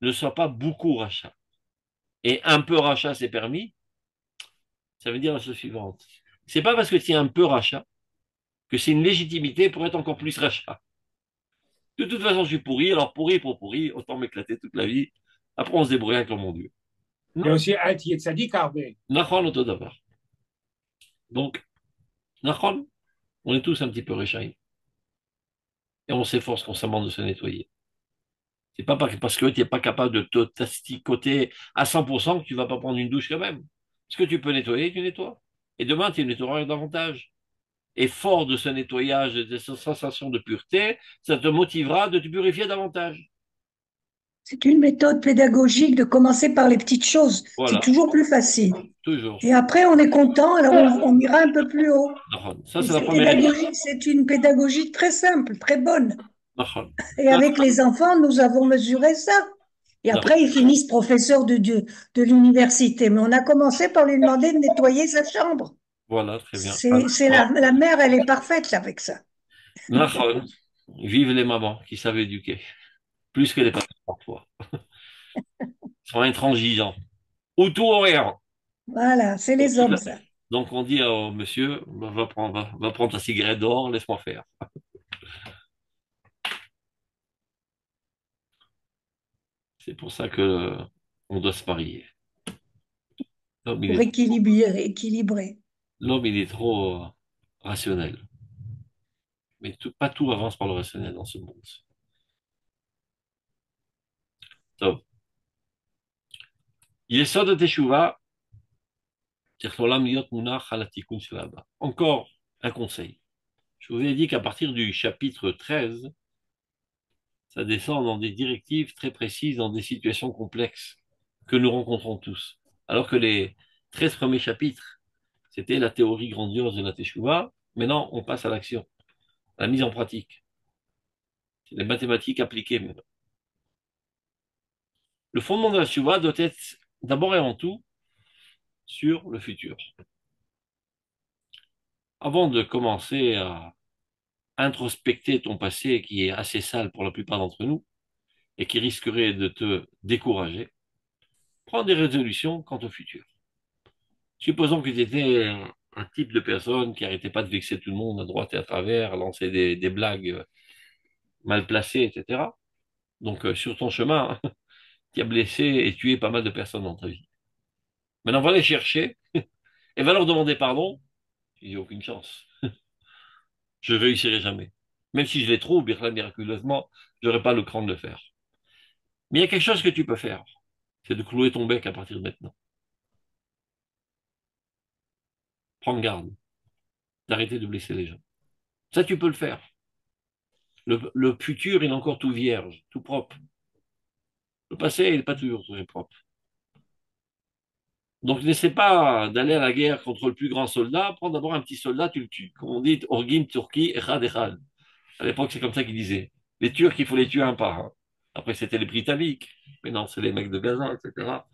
Ne sois pas beaucoup rachat. Et un peu rachat, c'est permis. Ça veut dire la chose suivante. C'est pas parce que tu es un peu rachat que c'est une légitimité pour être encore plus rachat. De toute façon, je suis pourri, alors pourri pour pourri, autant m'éclater toute la vie. Après, on se débrouille avec le mon Dieu. Il y a Non, aussi Al-Tiyet Sadik Arbe. Nachon d'abord. Donc, Nachon, on est tous un petit peu réchaïs. Et on s'efforce constamment de se nettoyer. C'est pas parce que tu n'es pas capable de te tasticoter à 100% que tu vas pas prendre une douche quand même. Ce que tu peux nettoyer, tu nettoies. Et demain, tu nettoieras davantage. Et fort de ce nettoyage, de cette sensation de pureté, ça te motivera de te purifier davantage. C'est une méthode pédagogique de commencer par les petites choses. C'est Voilà, toujours plus facile. toujours. Et après, on est content, alors on ira un peu plus haut. Ça, Et c'est la première étape. c'est une pédagogie très simple, très bonne. Nahon. Et avec les enfants, nous avons mesuré ça. Et après, ils finissent professeurs de Dieu, de l'université. Mais on a commencé par lui demander de nettoyer sa chambre. Voilà, très bien. C'est la mère, elle est parfaite avec ça. Nahon. Vive les mamans qui savent éduquer. Plus que les papas parfois. Ils sont intransigeants. Ou tout ou rien. Voilà, c'est les hommes, ça. Donc on dit au monsieur, va prendre ta cigarette dehors, laisse-moi faire. C'est pour ça que on doit se marier. L'homme, il Pour est, équilibrer. l'homme, il est trop rationnel. Mais pas tout avance par le rationnel dans ce monde. Donc, Yesod Teshuvah, encore un conseil. Je vous ai dit qu'à partir du chapitre 13, ça descend dans des directives très précises, dans des situations complexes que nous rencontrons tous. Alors que les 13 premiers chapitres, c'était la théorie grandiose de la Teshuvah. Maintenant, on passe à l'action, à la mise en pratique. C'est les mathématiques appliquées maintenant. Le fondement de la Teshuvah doit être d'abord et avant tout sur le futur. Avant de commencer à introspecter ton passé qui est assez sale pour la plupart d'entre nous et qui risquerait de te décourager, prends des résolutions quant au futur. Supposons que tu étais un type de personne qui n'arrêtait pas de vexer tout le monde à droite et à travers, lancer des blagues mal placées, etc. Donc, sur ton chemin, tu as blessé et tué pas mal de personnes dans ta vie. Maintenant, va les chercher et va leur demander pardon. Il n'y a aucune chance. Je ne réussirai jamais. Même si je les trouve, miraculeusement, je n'aurai pas le cran de le faire. Mais il y a quelque chose que tu peux faire. C'est de clouer ton bec à partir de maintenant. Prends garde d'arrêter de blesser les gens. Ça, tu peux le faire. Le futur, il est encore tout vierge, tout propre. Le passé, il n'est pas toujours très propre. Donc, n'essaie pas d'aller à la guerre contre le plus grand soldat. Prends d'abord un petit soldat, tu le tues. Comme on dit, Orgim, Turki, Echad, Echad. À l'époque, c'est comme ça qu'ils disaient. Les Turcs, il faut les tuer un par un. Après, c'était les Britanniques. Mais non, c'est les mecs de Gaza, etc.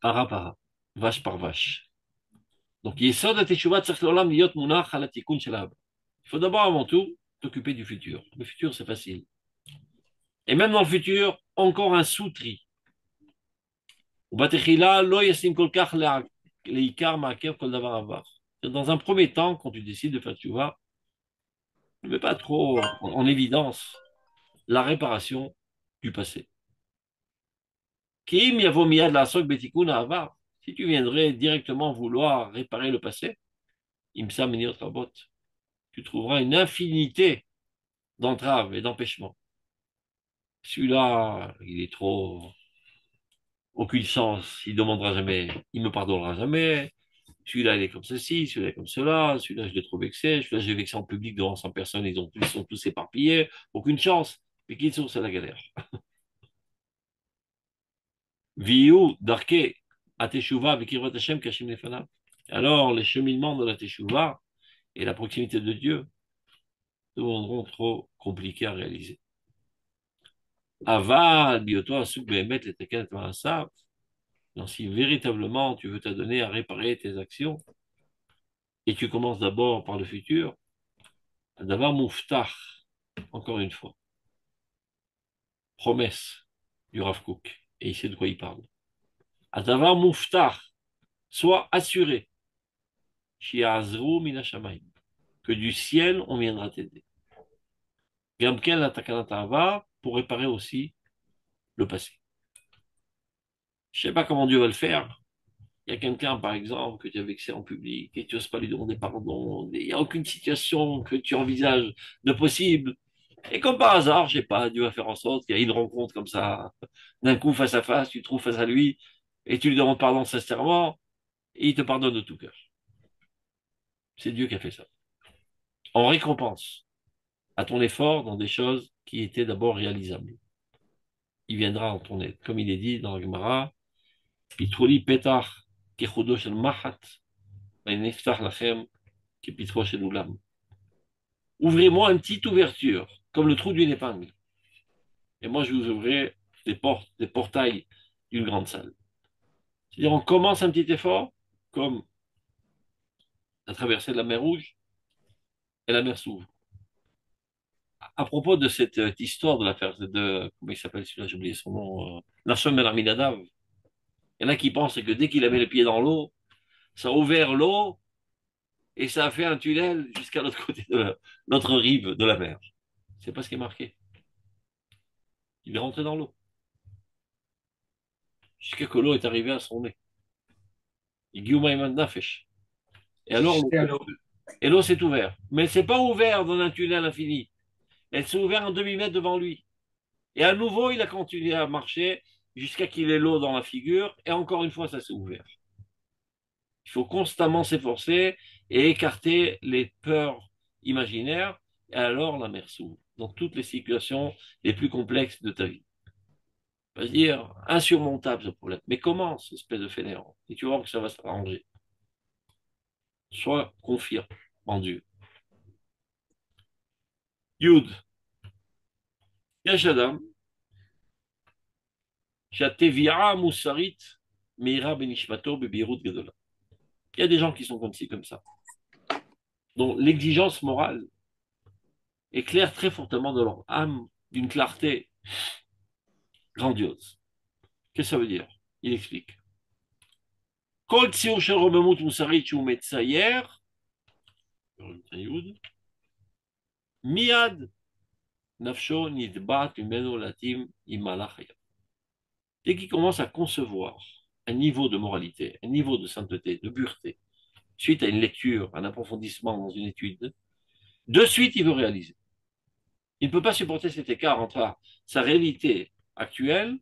Para, para. Vache par vache. Donc, Yesod HaTeshuvah tzarich l'olam liyot munach al hatikun shel ha'aba. Il faut d'abord, avant tout, t'occuper du futur. Le futur, c'est facile. Et même dans le futur, encore un sous-tri. ובתחילה לא ישים כל כך לעיקר מעכב כל דבר עבר. Dans un premier temps, quand tu décides de faire tchouva, ne mets pas trop en évidence la réparation du passé. Kim yavo miyad la'asok betikun ha'avar. Si tu viendrais directement vouloir réparer le passé, imsa meniot rabot, tu trouveras une infinité d'entraves et d'empêchements. Celui-là, il est trop aucune chance, il demandera jamais, il me pardonnera jamais. Celui-là, il est comme ceci, celui-là est comme cela, celui-là, je l'ai trop vexé, celui-là, j'ai vexé en public devant 100 personnes, ils sont tous éparpillés, aucune chance. Mais qui sont, c'est la galère. Viu, darke, ateshuva, vekirot Hashem, kashim lefanav. Alors, les cheminements de la teshuva et la proximité de Dieu deviendront trop compliqués à réaliser. Avad, bioto, asuk, behemet, leteken, et donc, si véritablement tu veux t'adonner à réparer tes actions, et tu commences d'abord par le futur, d'avoir mouftah, encore une fois, promesse du Rav Kook, et il sait de quoi il parle. D'avoir mouftah, sois assuré, shiazru minashamayim, que du ciel on viendra t'aider. Gamken la takanatava, pour réparer aussi le passé. Je ne sais pas comment Dieu va le faire. Il y a quelqu'un, par exemple, que tu as vexé en public et tu n'oses pas lui demander pardon. Il n'y a aucune situation que tu envisages de possible. Et comme par hasard, je sais pas, Dieu va faire en sorte qu'il y ait une rencontre comme ça, d'un coup, face à face, tu te trouves face à lui et tu lui demandes pardon sincèrement et il te pardonne de tout cœur. C'est Dieu qui a fait ça. En récompense à ton effort dans des choses qui étaient d'abord réalisables. Il viendra en ton aide. Comme il est dit dans la Gemara, Pitruli petar kechudo shel mahat, ve'neftach lachem kepitro shel ulam. Ouvrez-moi une petite ouverture, comme le trou d'une épingle. Et moi, je vous ouvrirai des portes, des portails d'une grande salle. C'est-à-dire, on commence un petit effort, comme la traversée de la mer Rouge, et la mer s'ouvre. À propos de cette histoire de l'affaire de, comment il s'appelle celui-là, j'ai oublié son nom, Nachshon Ben Aminadav, il y en a qui pensent que dès qu'il avait les pieds dans l'eau, ça a ouvert l'eau et ça a fait un tunnel jusqu'à l'autre côté de l'autre rive de la mer. C'est pas ce qui est marqué. Il est rentré dans l'eau. Jusqu'à que l'eau est arrivée à son nez. Et alors, C'était alors. l'eau s'est ouverte. Mais elle s'est pas ouverte dans un tunnel infini. Elle s'est ouverte un demi-mètre devant lui. Et à nouveau, il a continué à marcher jusqu'à qu'il ait l'eau dans la figure. Et encore une fois, ça s'est ouvert. Il faut constamment s'efforcer et écarter les peurs imaginaires. Et alors, la mer s'ouvre dans toutes les situations les plus complexes de ta vie. On va dire insurmontable ce problème. Mais comment, cette espèce de fainéant? Et tu vas voir que ça va s'arranger. Sois confiant en Dieu. Yud. Yashadam. Shatevia Moussarit. Meira Benishmato Bebirut Gadola. Il y a des gens qui sont comme ci, comme ça. Donc l'exigence morale éclaire très fortement de leur âme d'une clarté grandiose. Qu'est-ce que ça veut dire? Il explique. Kol tsiur shel romemut musarit shu metzayer, miad nafsho nidbat mimeno latim imalachaya. Dès qu'il commence à concevoir un niveau de moralité, un niveau de sainteté, de pureté, suite à une lecture, un approfondissement dans une étude, de suite il veut réaliser. Il ne peut pas supporter cet écart entre sa réalité actuelle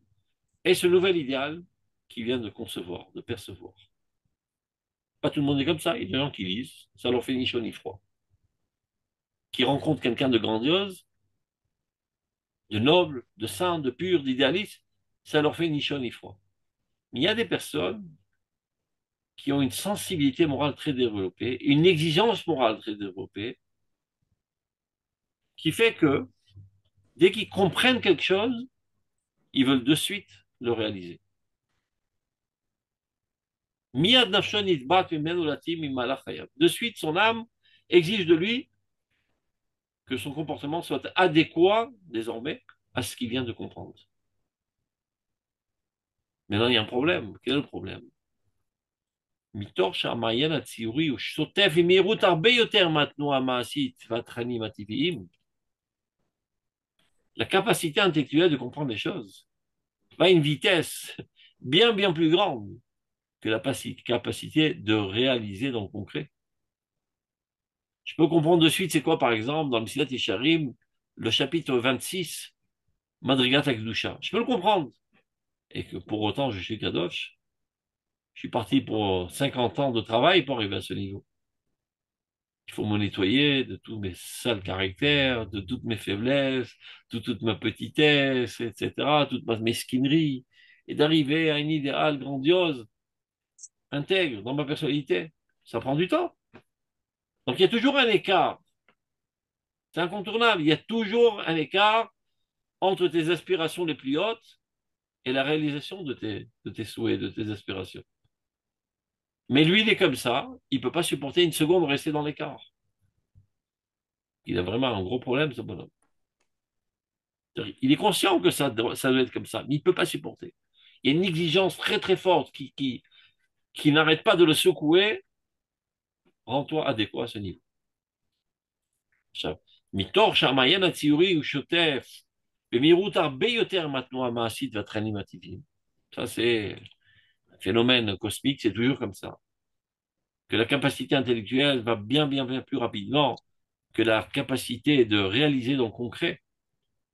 et ce nouvel idéal qu'il vient de concevoir, de percevoir. Pas tout le monde est comme ça. Il y a des gens qui lisent, ça leur fait ni chaud ni froid. Qui rencontrent quelqu'un de grandiose, de noble, de saint, de pur, d'idéaliste, ça leur fait ni chaud ni froid. Mais il y a des personnes qui ont une sensibilité morale très développée, une exigence morale très développée, qui fait que dès qu'ils comprennent quelque chose, ils veulent de suite le réaliser. De suite, son âme exige de lui que son comportement soit adéquat, désormais, à ce qu'il vient de comprendre. Maintenant, il y a un problème. Quel est le problème? מתוך שהמעיין הציורי הוא שוטף עם מהירות הרבה יותר מהתנועה המעשית והתכנים הטבעיים, la capacité intellectuelle de comprendre les choses va à une vitesse bien plus grande que la capacité de réaliser dans le concret. Je peux comprendre de suite c'est quoi, par exemple, dans le Mesilat Yesharim, le chapitre 26, Madrigat Akdusha. Je peux le comprendre. Et que pour autant, je suis Kadosh. Je suis parti pour 50 ans de travail pour arriver à ce niveau. Il faut me nettoyer de tous mes sales caractères, de toutes mes faiblesses, de toute ma petitesse, etc., toute ma mesquinerie, et d'arriver à un idéal grandiose, intègre dans ma personnalité. Ça prend du temps. Donc il y a toujours un écart. C'est incontournable. Il y a toujours un écart entre tes aspirations les plus hautes et la réalisation de tes souhaits, de tes aspirations. Mais lui, il est comme ça. Il ne peut pas supporter une seconde rester dans l'écart. Il a vraiment un gros problème, ce bonhomme. Il est conscient que ça doit être comme ça, mais il ne peut pas supporter. Il y a une exigence très forte qui n'arrête pas de le secouer. Rends-toi adéquat à ce niveau. מתוך שהמעיין הציורי הוא שוטף במהירות הרבה יותר מהתנועה המעשית והתכנים הטבעיים. Ça, c'est un phénomène cosmique, c'est toujours comme ça. Que la capacité intellectuelle va bien plus rapidement que la capacité de réaliser dans le concret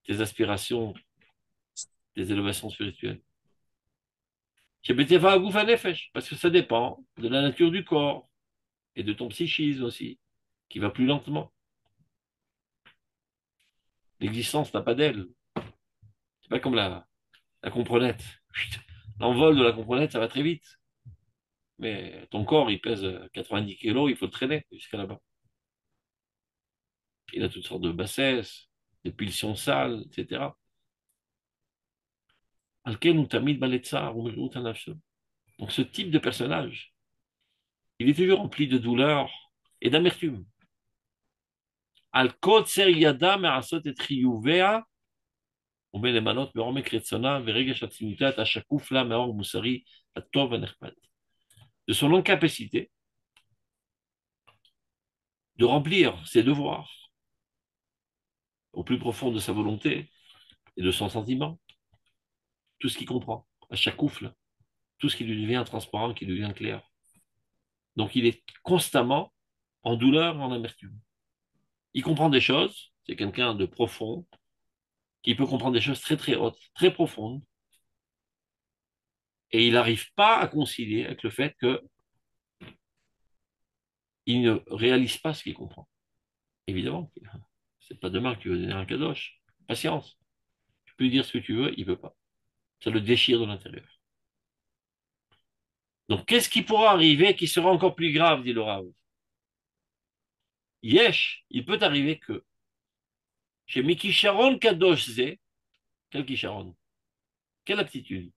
tes aspirations, tes élévations spirituelles. Parce que ça dépend de la nature du corps et de ton psychisme aussi, qui va plus lentement. L'existence n'a pas d'aile. C'est pas comme la comprenette. L'envol de la comprenette, ça va très vite. Mais ton corps, il pèse 90 kilos, il faut le traîner jusqu'à là-bas. Il a toutes sortes de bassesses, des pulsions sales, etc. Donc ce type de personnage, il est toujours rempli de douleur et d'amertume. De son incapacité de remplir ses devoirs au plus profond de sa volonté et de son sentiment, tout ce qu'il comprend, à chaque souffle, tout ce qui lui devient transparent, qui lui devient clair. Donc il est constamment en douleur, en amertume. Il comprend des choses, c'est quelqu'un de profond, qui peut comprendre des choses très hautes, très profondes, et il n'arrive pas à concilier avec le fait qu'il ne réalise pas ce qu'il comprend. Évidemment, c'est pas demain que tu veux donner un kadosh. Patience. Tu peux lui dire ce que tu veux, il ne veut pas. Ça le déchire de l'intérieur. Donc, qu'est-ce qui pourra arriver qui sera encore plus grave, dit le Rav? Yesh, il peut arriver que chez Miki Sharon Kadosh Zé, quel Kisharon? Quelle aptitude?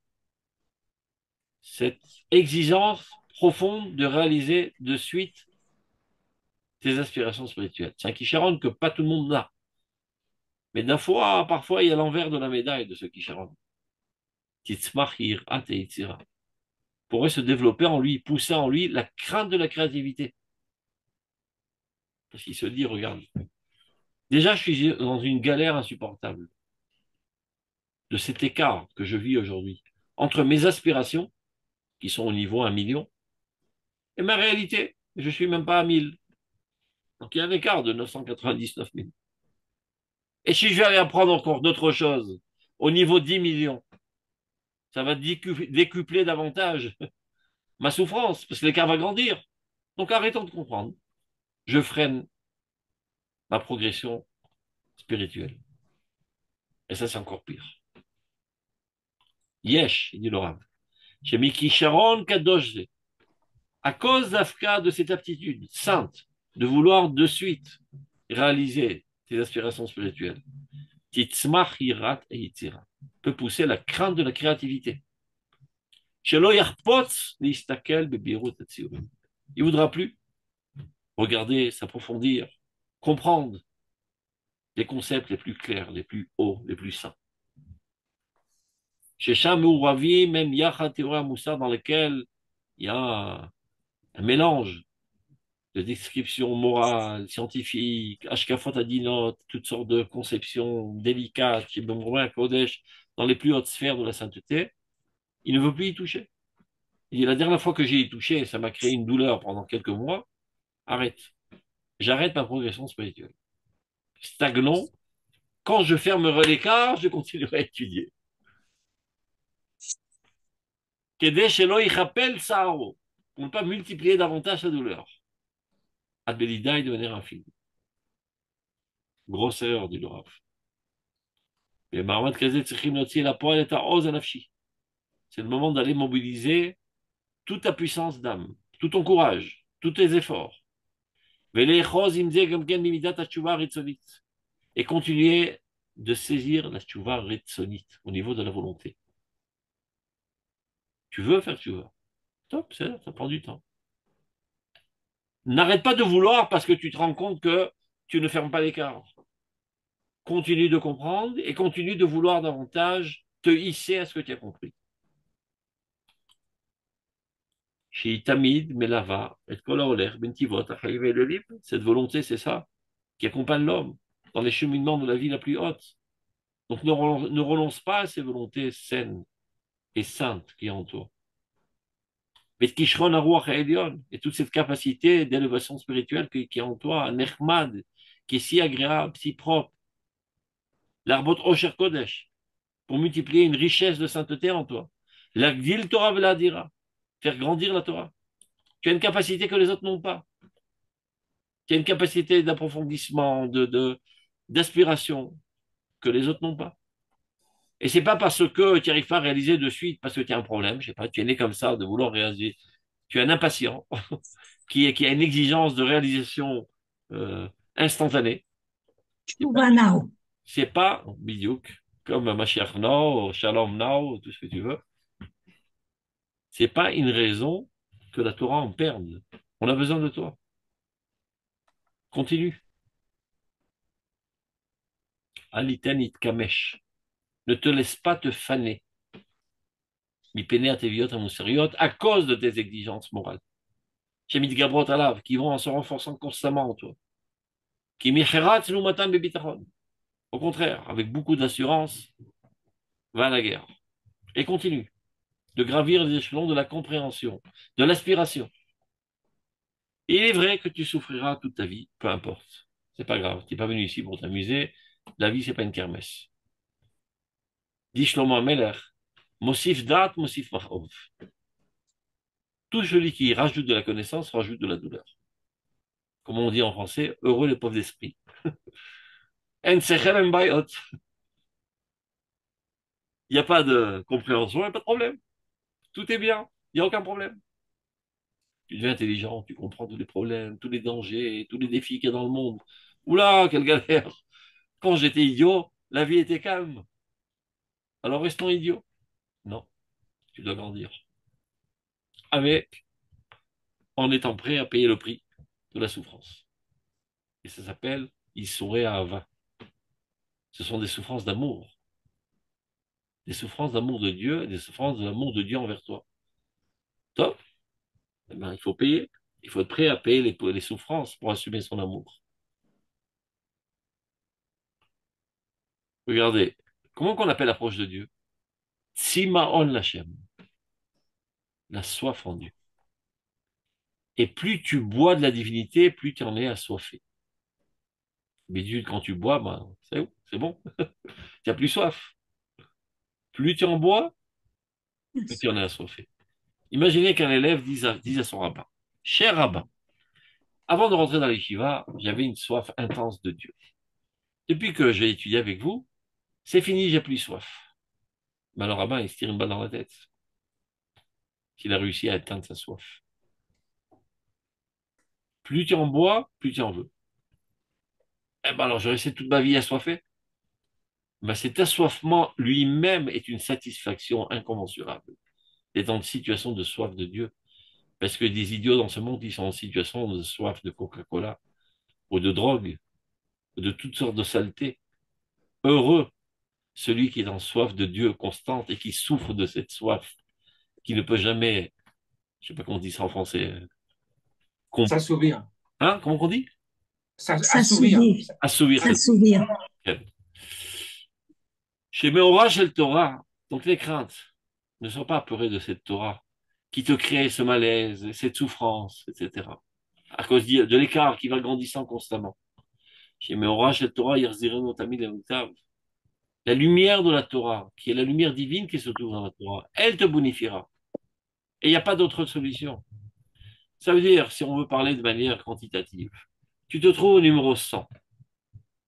Cette exigence profonde de réaliser de suite tes aspirations spirituelles. C'est un Kisharon que pas tout le monde n'a. Mais parfois, il y a l'envers de la médaille de ce Kisharon. Titzmach Yirat et Yitzira. Pourrait se développer en lui, pousser en lui la crainte de la créativité. Parce qu'il se dit, regarde, déjà je suis dans une galère insupportable de cet écart que je vis aujourd'hui entre mes aspirations, qui sont au niveau 1 million, et ma réalité, je ne suis même pas à 1000. Donc il y a un écart de 999 000. Et si je vais aller apprendre encore d'autres choses au niveau 10 millions, ça va décupler davantage ma souffrance, parce que l'écart va grandir. Donc arrêtons de comprendre. Je freine ma progression spirituelle. Et ça, c'est encore pire. Yesh, il dit le Rav. Chez Miki Sharon Kadosh, à cause d'Afka, de cette aptitude sainte, de vouloir de suite réaliser tes aspirations spirituelles, Titzmach Hirat et Yitzira, peut pousser la crainte de la créativité. Shelo Yarpotz Listakel Bebirut Atziurim. Il ne voudra plus regarder, s'approfondir, comprendre les concepts les plus clairs, les plus hauts, les plus saints. Chez Sham Ravi, même Yachat Théora Moussa, dans lequel il y a un mélange de descriptions morales, scientifiques, Ashkafot Adinot, toutes sortes de conceptions délicates, chez Ben Kodesh, dans les plus hautes sphères de la sainteté, il ne veut plus y toucher. Il dit, la dernière fois que j'y ai touché, ça m'a créé une douleur pendant quelques mois, arrête. J'arrête ma progression spirituelle. Stagnons. Quand je fermerai l'écart, je continuerai à étudier. Kedesh Eloi rappelle Saharo, pour ne pas multiplier davantage sa douleur. Adbelida est devenir infini. Grosse erreur du Rav. Mais Mahamad Kazet Tzrichim Lotzi la poêle est à Oz Anafshi. C'est le moment d'aller mobiliser toute ta puissance d'âme, tout ton courage, tous tes efforts. Et continuer de saisir la tchouva retsonite au niveau de la volonté. Tu veux faire tchouva. Top, ça prend du temps. N'arrête pas de vouloir parce que tu te rends compte que tu ne fermes pas l'écart. Continue de comprendre et continue de vouloir davantage te hisser à ce que tu as compris. Tamid, Melava, et Bentivot, cette volonté, c'est ça, qui accompagne l'homme dans les cheminements de la vie la plus haute. Donc ne renonce pas à ces volontés saines et saintes qui est en toi. Et toute cette capacité d'élévation spirituelle qui est en toi, Nechmad, qui est si agréable, si propre. L'arbot Osher Kodesh, pour multiplier une richesse de sainteté en toi. L'agdil Torah veladira, faire grandir la Torah. Tu as une capacité que les autres n'ont pas. Tu as une capacité d'approfondissement, d'aspiration que les autres n'ont pas. Et c'est pas parce que tu n'arrives pas à réaliser de suite, parce que tu as un problème, je sais pas, tu es né comme ça, de vouloir réaliser. Tu es un impatient qui a une exigence de réalisation instantanée. C'est pas, bidiouk, comme Mashiach Now, Shalom Now, tout ce que tu veux. C'est pas une raison que la Torah en perde. On a besoin de toi. Continue. Alitenit kamesh. Ne te laisse pas te faner. À cause de tes exigences morales. Shemit Gabrot Alav, qui vont en se renforçant constamment en toi. Qui Au contraire, avec beaucoup d'assurance, va à la guerre. Et continue de gravir les échelons de la compréhension, de l'aspiration. Et il est vrai que tu souffriras toute ta vie, peu importe. C'est pas grave, tu n'es pas venu ici pour t'amuser. La vie, c'est pas une kermesse. Dit Shlomo Ameler, Mosif dat, Mosif machov. Tout celui qui rajoute de la connaissance rajoute de la douleur. Comme on dit en français, heureux les pauvres d'esprit. En sechel en bayot. Il n'y a pas de compréhension, il n'y a pas de problème. Tout est bien, il n'y a aucun problème. Tu deviens intelligent, tu comprends tous les problèmes, tous les dangers, tous les défis qu'il y a dans le monde. Oula, quelle galère! Quand j'étais idiot, la vie était calme. Alors restons idiots. Non, tu dois grandir. Avec, en étant prêt à payer le prix de la souffrance. Et ça s'appelle Issouré à Ava. Ce sont des souffrances d'amour. Des souffrances d'amour de Dieu, des souffrances de l'amour de Dieu envers toi. Top. Eh ben, il faut payer. Il faut être prêt à payer les souffrances pour assumer son amour. Regardez, comment qu'on appelle l'approche de Dieu? Tsimaon Lachem, la soif en Dieu. Et plus tu bois de la divinité, plus tu en es assoiffé. Mais Dieu, quand tu bois, ben, c'est bon. Tu n'as plus soif. Plus tu en bois, plus tu en es assoiffé. Imaginez qu'un élève dise à son rabbin, cher rabbin, avant de rentrer dans l'Yeshiva, j'avais une soif intense de Dieu. Depuis que j'ai étudié avec vous, c'est fini, j'ai plus soif. Mais le rabbin, il se tire une balle dans la tête. S'il a réussi à éteindre sa soif. Plus tu en bois, plus tu en veux. Eh ben alors, je restais toute ma vie assoiffé. Ben, cet assoiffement lui-même est une satisfaction incommensurable. D'être en situation de soif de Dieu. Parce que des idiots dans ce monde, ils sont en situation de soif de Coca-Cola, ou de drogue, ou de toutes sortes de saletés. Heureux celui qui est en soif de Dieu constante et qui souffre de cette soif, qui ne peut jamais, je sais pas comment on dit ça en français, S'assouvir. Hein, comment on dit? Assouvir. S'assouvir. Assouvir cette S'assouvir. Chez Meora, chez le Torah, donc les craintes ne sont pas apeurées de cette Torah qui te crée ce malaise, cette souffrance, etc. À cause de l'écart qui va grandissant constamment. Chez Meora, chez le Torah, Yerzirenu Tamid Lemutav. La lumière de la Torah, qui est la lumière divine qui se trouve dans la Torah, elle te bonifiera. Et il n'y a pas d'autre solution. Ça veut dire, si on veut parler de manière quantitative, tu te trouves au numéro 100.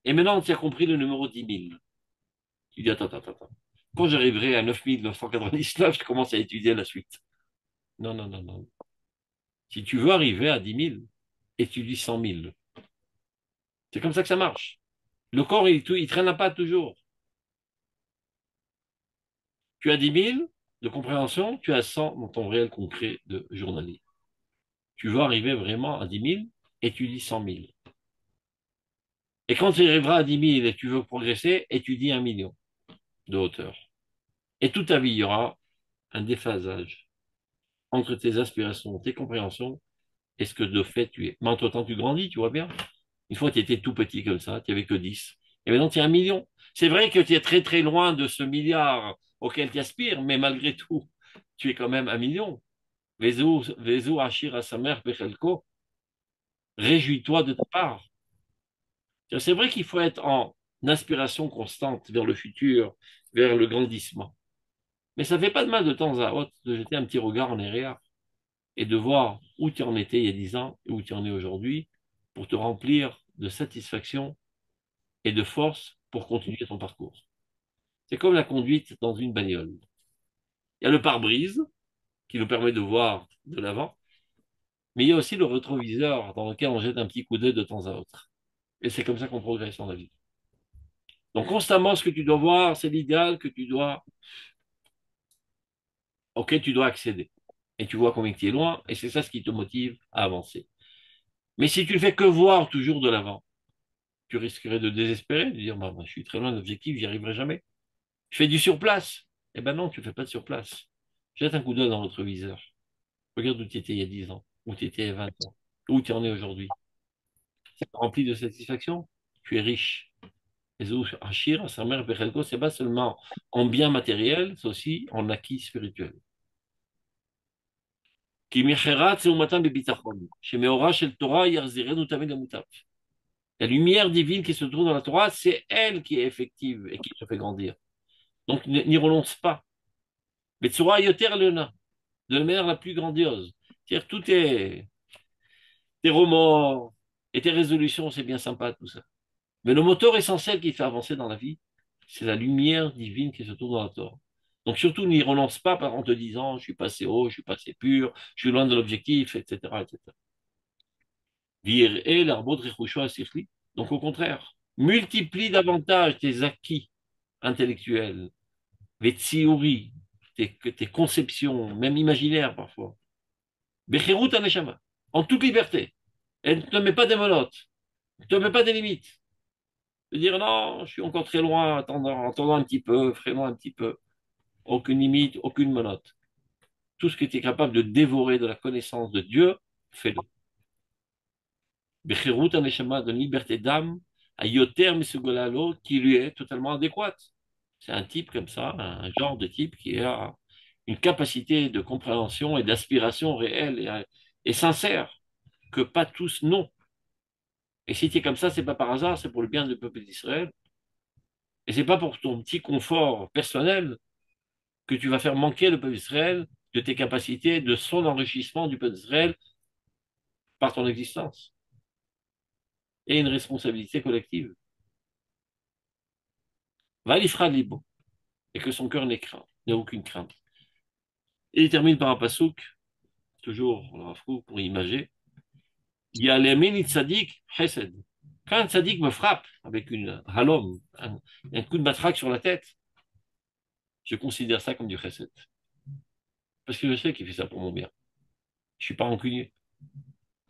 Et maintenant, tu as compris le numéro 10 000. Tu dis, attends, attends, attends. Quand j'arriverai à 9 999, je commence à étudier la suite. Non, non, non, non. Si tu veux arriver à 10 000, étudie 100 000. C'est comme ça que ça marche. Le corps, il traîne pas toujours. Tu as 10 000 de compréhension, tu as 100 dans ton réel concret de journalier. Tu veux arriver vraiment à 10 000, étudie 100 000. Et quand tu arriveras à 10 000 et tu veux progresser, étudie 1 million de hauteur. Et toute ta vie, il y aura un déphasage entre tes aspirations, tes compréhensions et ce que de fait tu es. Mais entre-temps, tu grandis, tu vois bien. Une fois, tu étais tout petit comme ça, tu n'avais que 10. Et maintenant, tu es 1 million. C'est vrai que tu es très très loin de ce milliard auquel tu aspires, mais malgré tout, tu es quand même 1 million. Vezu Ashir à sa mère, Bechelko. Réjouis-toi de ta part. C'est vrai qu'il faut être en aspiration constante vers le futur, vers le grandissement. Mais ça ne fait pas de mal de temps à autre de jeter un petit regard en arrière et de voir où tu en étais il y a 10 ans et où tu en es aujourd'hui pour te remplir de satisfaction et de force pour continuer ton parcours. C'est comme la conduite dans une bagnole. Il y a le pare-brise qui nous permet de voir de l'avant, mais il y a aussi le rétroviseur dans lequel on jette un petit coup d'œil de temps à autre. Et c'est comme ça qu'on progresse dans la vie. Donc constamment, ce que tu dois voir, c'est l'idéal auquel tu dois accéder. Et tu vois combien tu es loin, et c'est ça ce qui te motive à avancer. Mais si tu ne fais que voir toujours de l'avant, tu risquerais de désespérer, de dire, bah, je suis très loin de l'objectif, j'y arriverai jamais. Je fais du surplace. Eh ben non, tu ne fais pas de surplace. Jette un coup d'œil dans votre viseur. Regarde où tu étais il y a 10 ans, où tu étais il y a 20 ans, où tu en es aujourd'hui. C'est rempli de satisfaction. Tu es riche. Les Achir, sa mère, Bechelko, c'est pas seulement en bien matériel, c'est aussi en acquis spirituel. Qui micherat c'est au matin bebitachon. Chez Meora, chez le Torah, yerzirenu tamid lemutav. La lumière divine qui se trouve dans la Torah, c'est elle qui est effective et qui te fait grandir. Donc n'y renonce pas. Mais Tsura yoter leuna, de la manière la plus grandiose. C'est-à-dire tous tes remords et tes résolutions, c'est bien sympa tout ça. Mais le moteur essentiel qui fait avancer dans la vie, c'est la lumière divine qui se trouve dans la Torah. Donc surtout, n'y renonce pas en te disant, je suis passé haut, je suis passé pur, je suis loin de l'objectif, etc., etc. Vir et l'arbre de donc au contraire, multiplie davantage tes acquis intellectuels, les théories, tes conceptions, même imaginaires parfois. Becherut aneshama, en toute liberté. Elle ne te met pas des menottes, ne te met pas des limites. De dire non, je suis encore très loin, attendant un petit peu, freinons un petit peu. Aucune limite, aucune menotte. Tout ce que tu es capable de dévorer de la connaissance de Dieu, fais-le. Becherut aneshama, de liberté d'âme, à Yoter Mesugolalo, qui lui est totalement adéquate. C'est un type comme ça, un genre de type qui a une capacité de compréhension et d'aspiration réelle et sincère, que pas tous n'ont. Et si tu es comme ça, c'est pas par hasard, c'est pour le bien du peuple d'Israël. Et c'est pas pour ton petit confort personnel que tu vas faire manquer le peuple d'Israël de tes capacités, de son enrichissement du peuple d'Israël par ton existence. Et une responsabilité collective. Va l'Ifra libre et que son cœur n'ait aucune crainte. Et il termine par un pasouk, toujours pour imager. Il y a les mini tzadik chesed. Quand un tzadik me frappe avec une halom, un coup de matraque sur la tête, je considère ça comme du chesed. Parce que je sais qu'il fait ça pour mon bien. Je suis pas rancunier.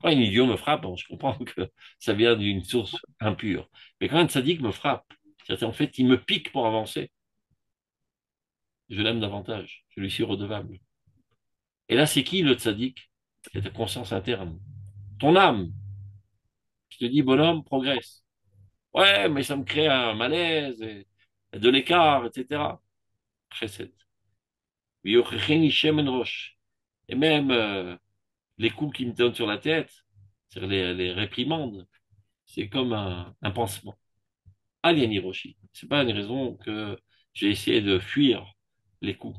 Quand un idiot me frappe, bon, je comprends que ça vient d'une source impure. Mais quand un tzaddik me frappe, c'est-à-dire en fait, il me pique pour avancer, je l'aime davantage. Je lui suis redevable. Et là, c'est qui le tzaddik? C'est ta conscience interne. ton âme. Je te dis, bonhomme, progresse. Ouais, mais ça me crée un malaise, et de l'écart, etc. Chesed. V'yochecheni shemen rosh. Et même les coups qu'il me donnent sur la tête, c'est-à-dire les réprimandes, c'est comme un pansement. Alien Hiroshi. C'est pas une raison que j'ai essayé de fuir les coups.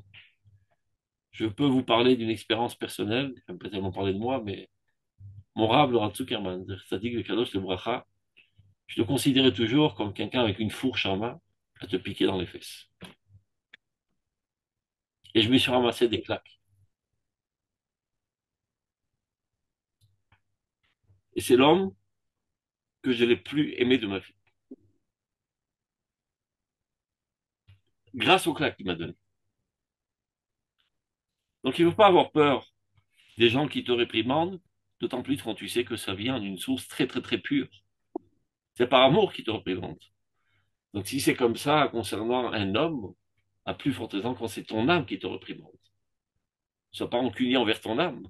Je peux vous parler d'une expérience personnelle, je ne vais pas tellement parler de moi, mais mon Rav, le Rav Zuckerman, c'est-à-dire le Kadosh, le Bracha, je le considérais toujours comme quelqu'un avec une fourche en main à te piquer dans les fesses. Et je me suis ramassé des claques. Et c'est l'homme que je l'ai plus aimé de ma vie. Grâce aux claques qu'il m'a donné. Donc il ne faut pas avoir peur des gens qui te réprimandent, d'autant plus quand tu sais que ça vient d'une source très très très pure. C'est par amour qu'ils te réprimandent. Donc si c'est comme ça concernant un homme, à plus forte raison quand c'est ton âme qui te réprimande. Sois pas rancunier envers ton âme.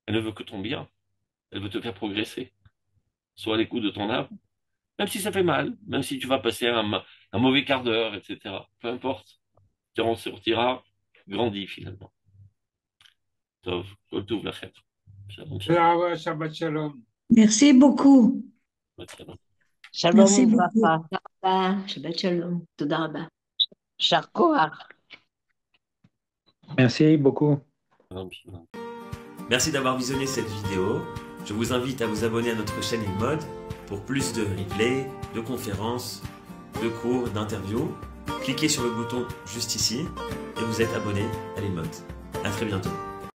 Elle ne veut que ton bien. Elle veut te faire progresser. Sois à l'écoute de ton âme. Même si ça fait mal, même si tu vas passer un mauvais quart d'heure, etc. Peu importe. Tu en sortiras grandi finalement. Tov, kol tov lachem. Shalom, shalom. Shabbat Shalom. Merci beaucoup. Shalom. שלום Merci וברכה. beaucoup. תודה רבה, שבת שלום. תודה רבה. יישר כוח. Merci beaucoup. Shalom, shalom. Merci d'avoir visionné cette vidéo. Je vous invite à vous abonner à notre chaîne InMode pour plus de replays, de conférences, de cours, d'interviews. Cliquez sur le bouton juste ici et vous êtes abonné à l'InMode. À très bientôt.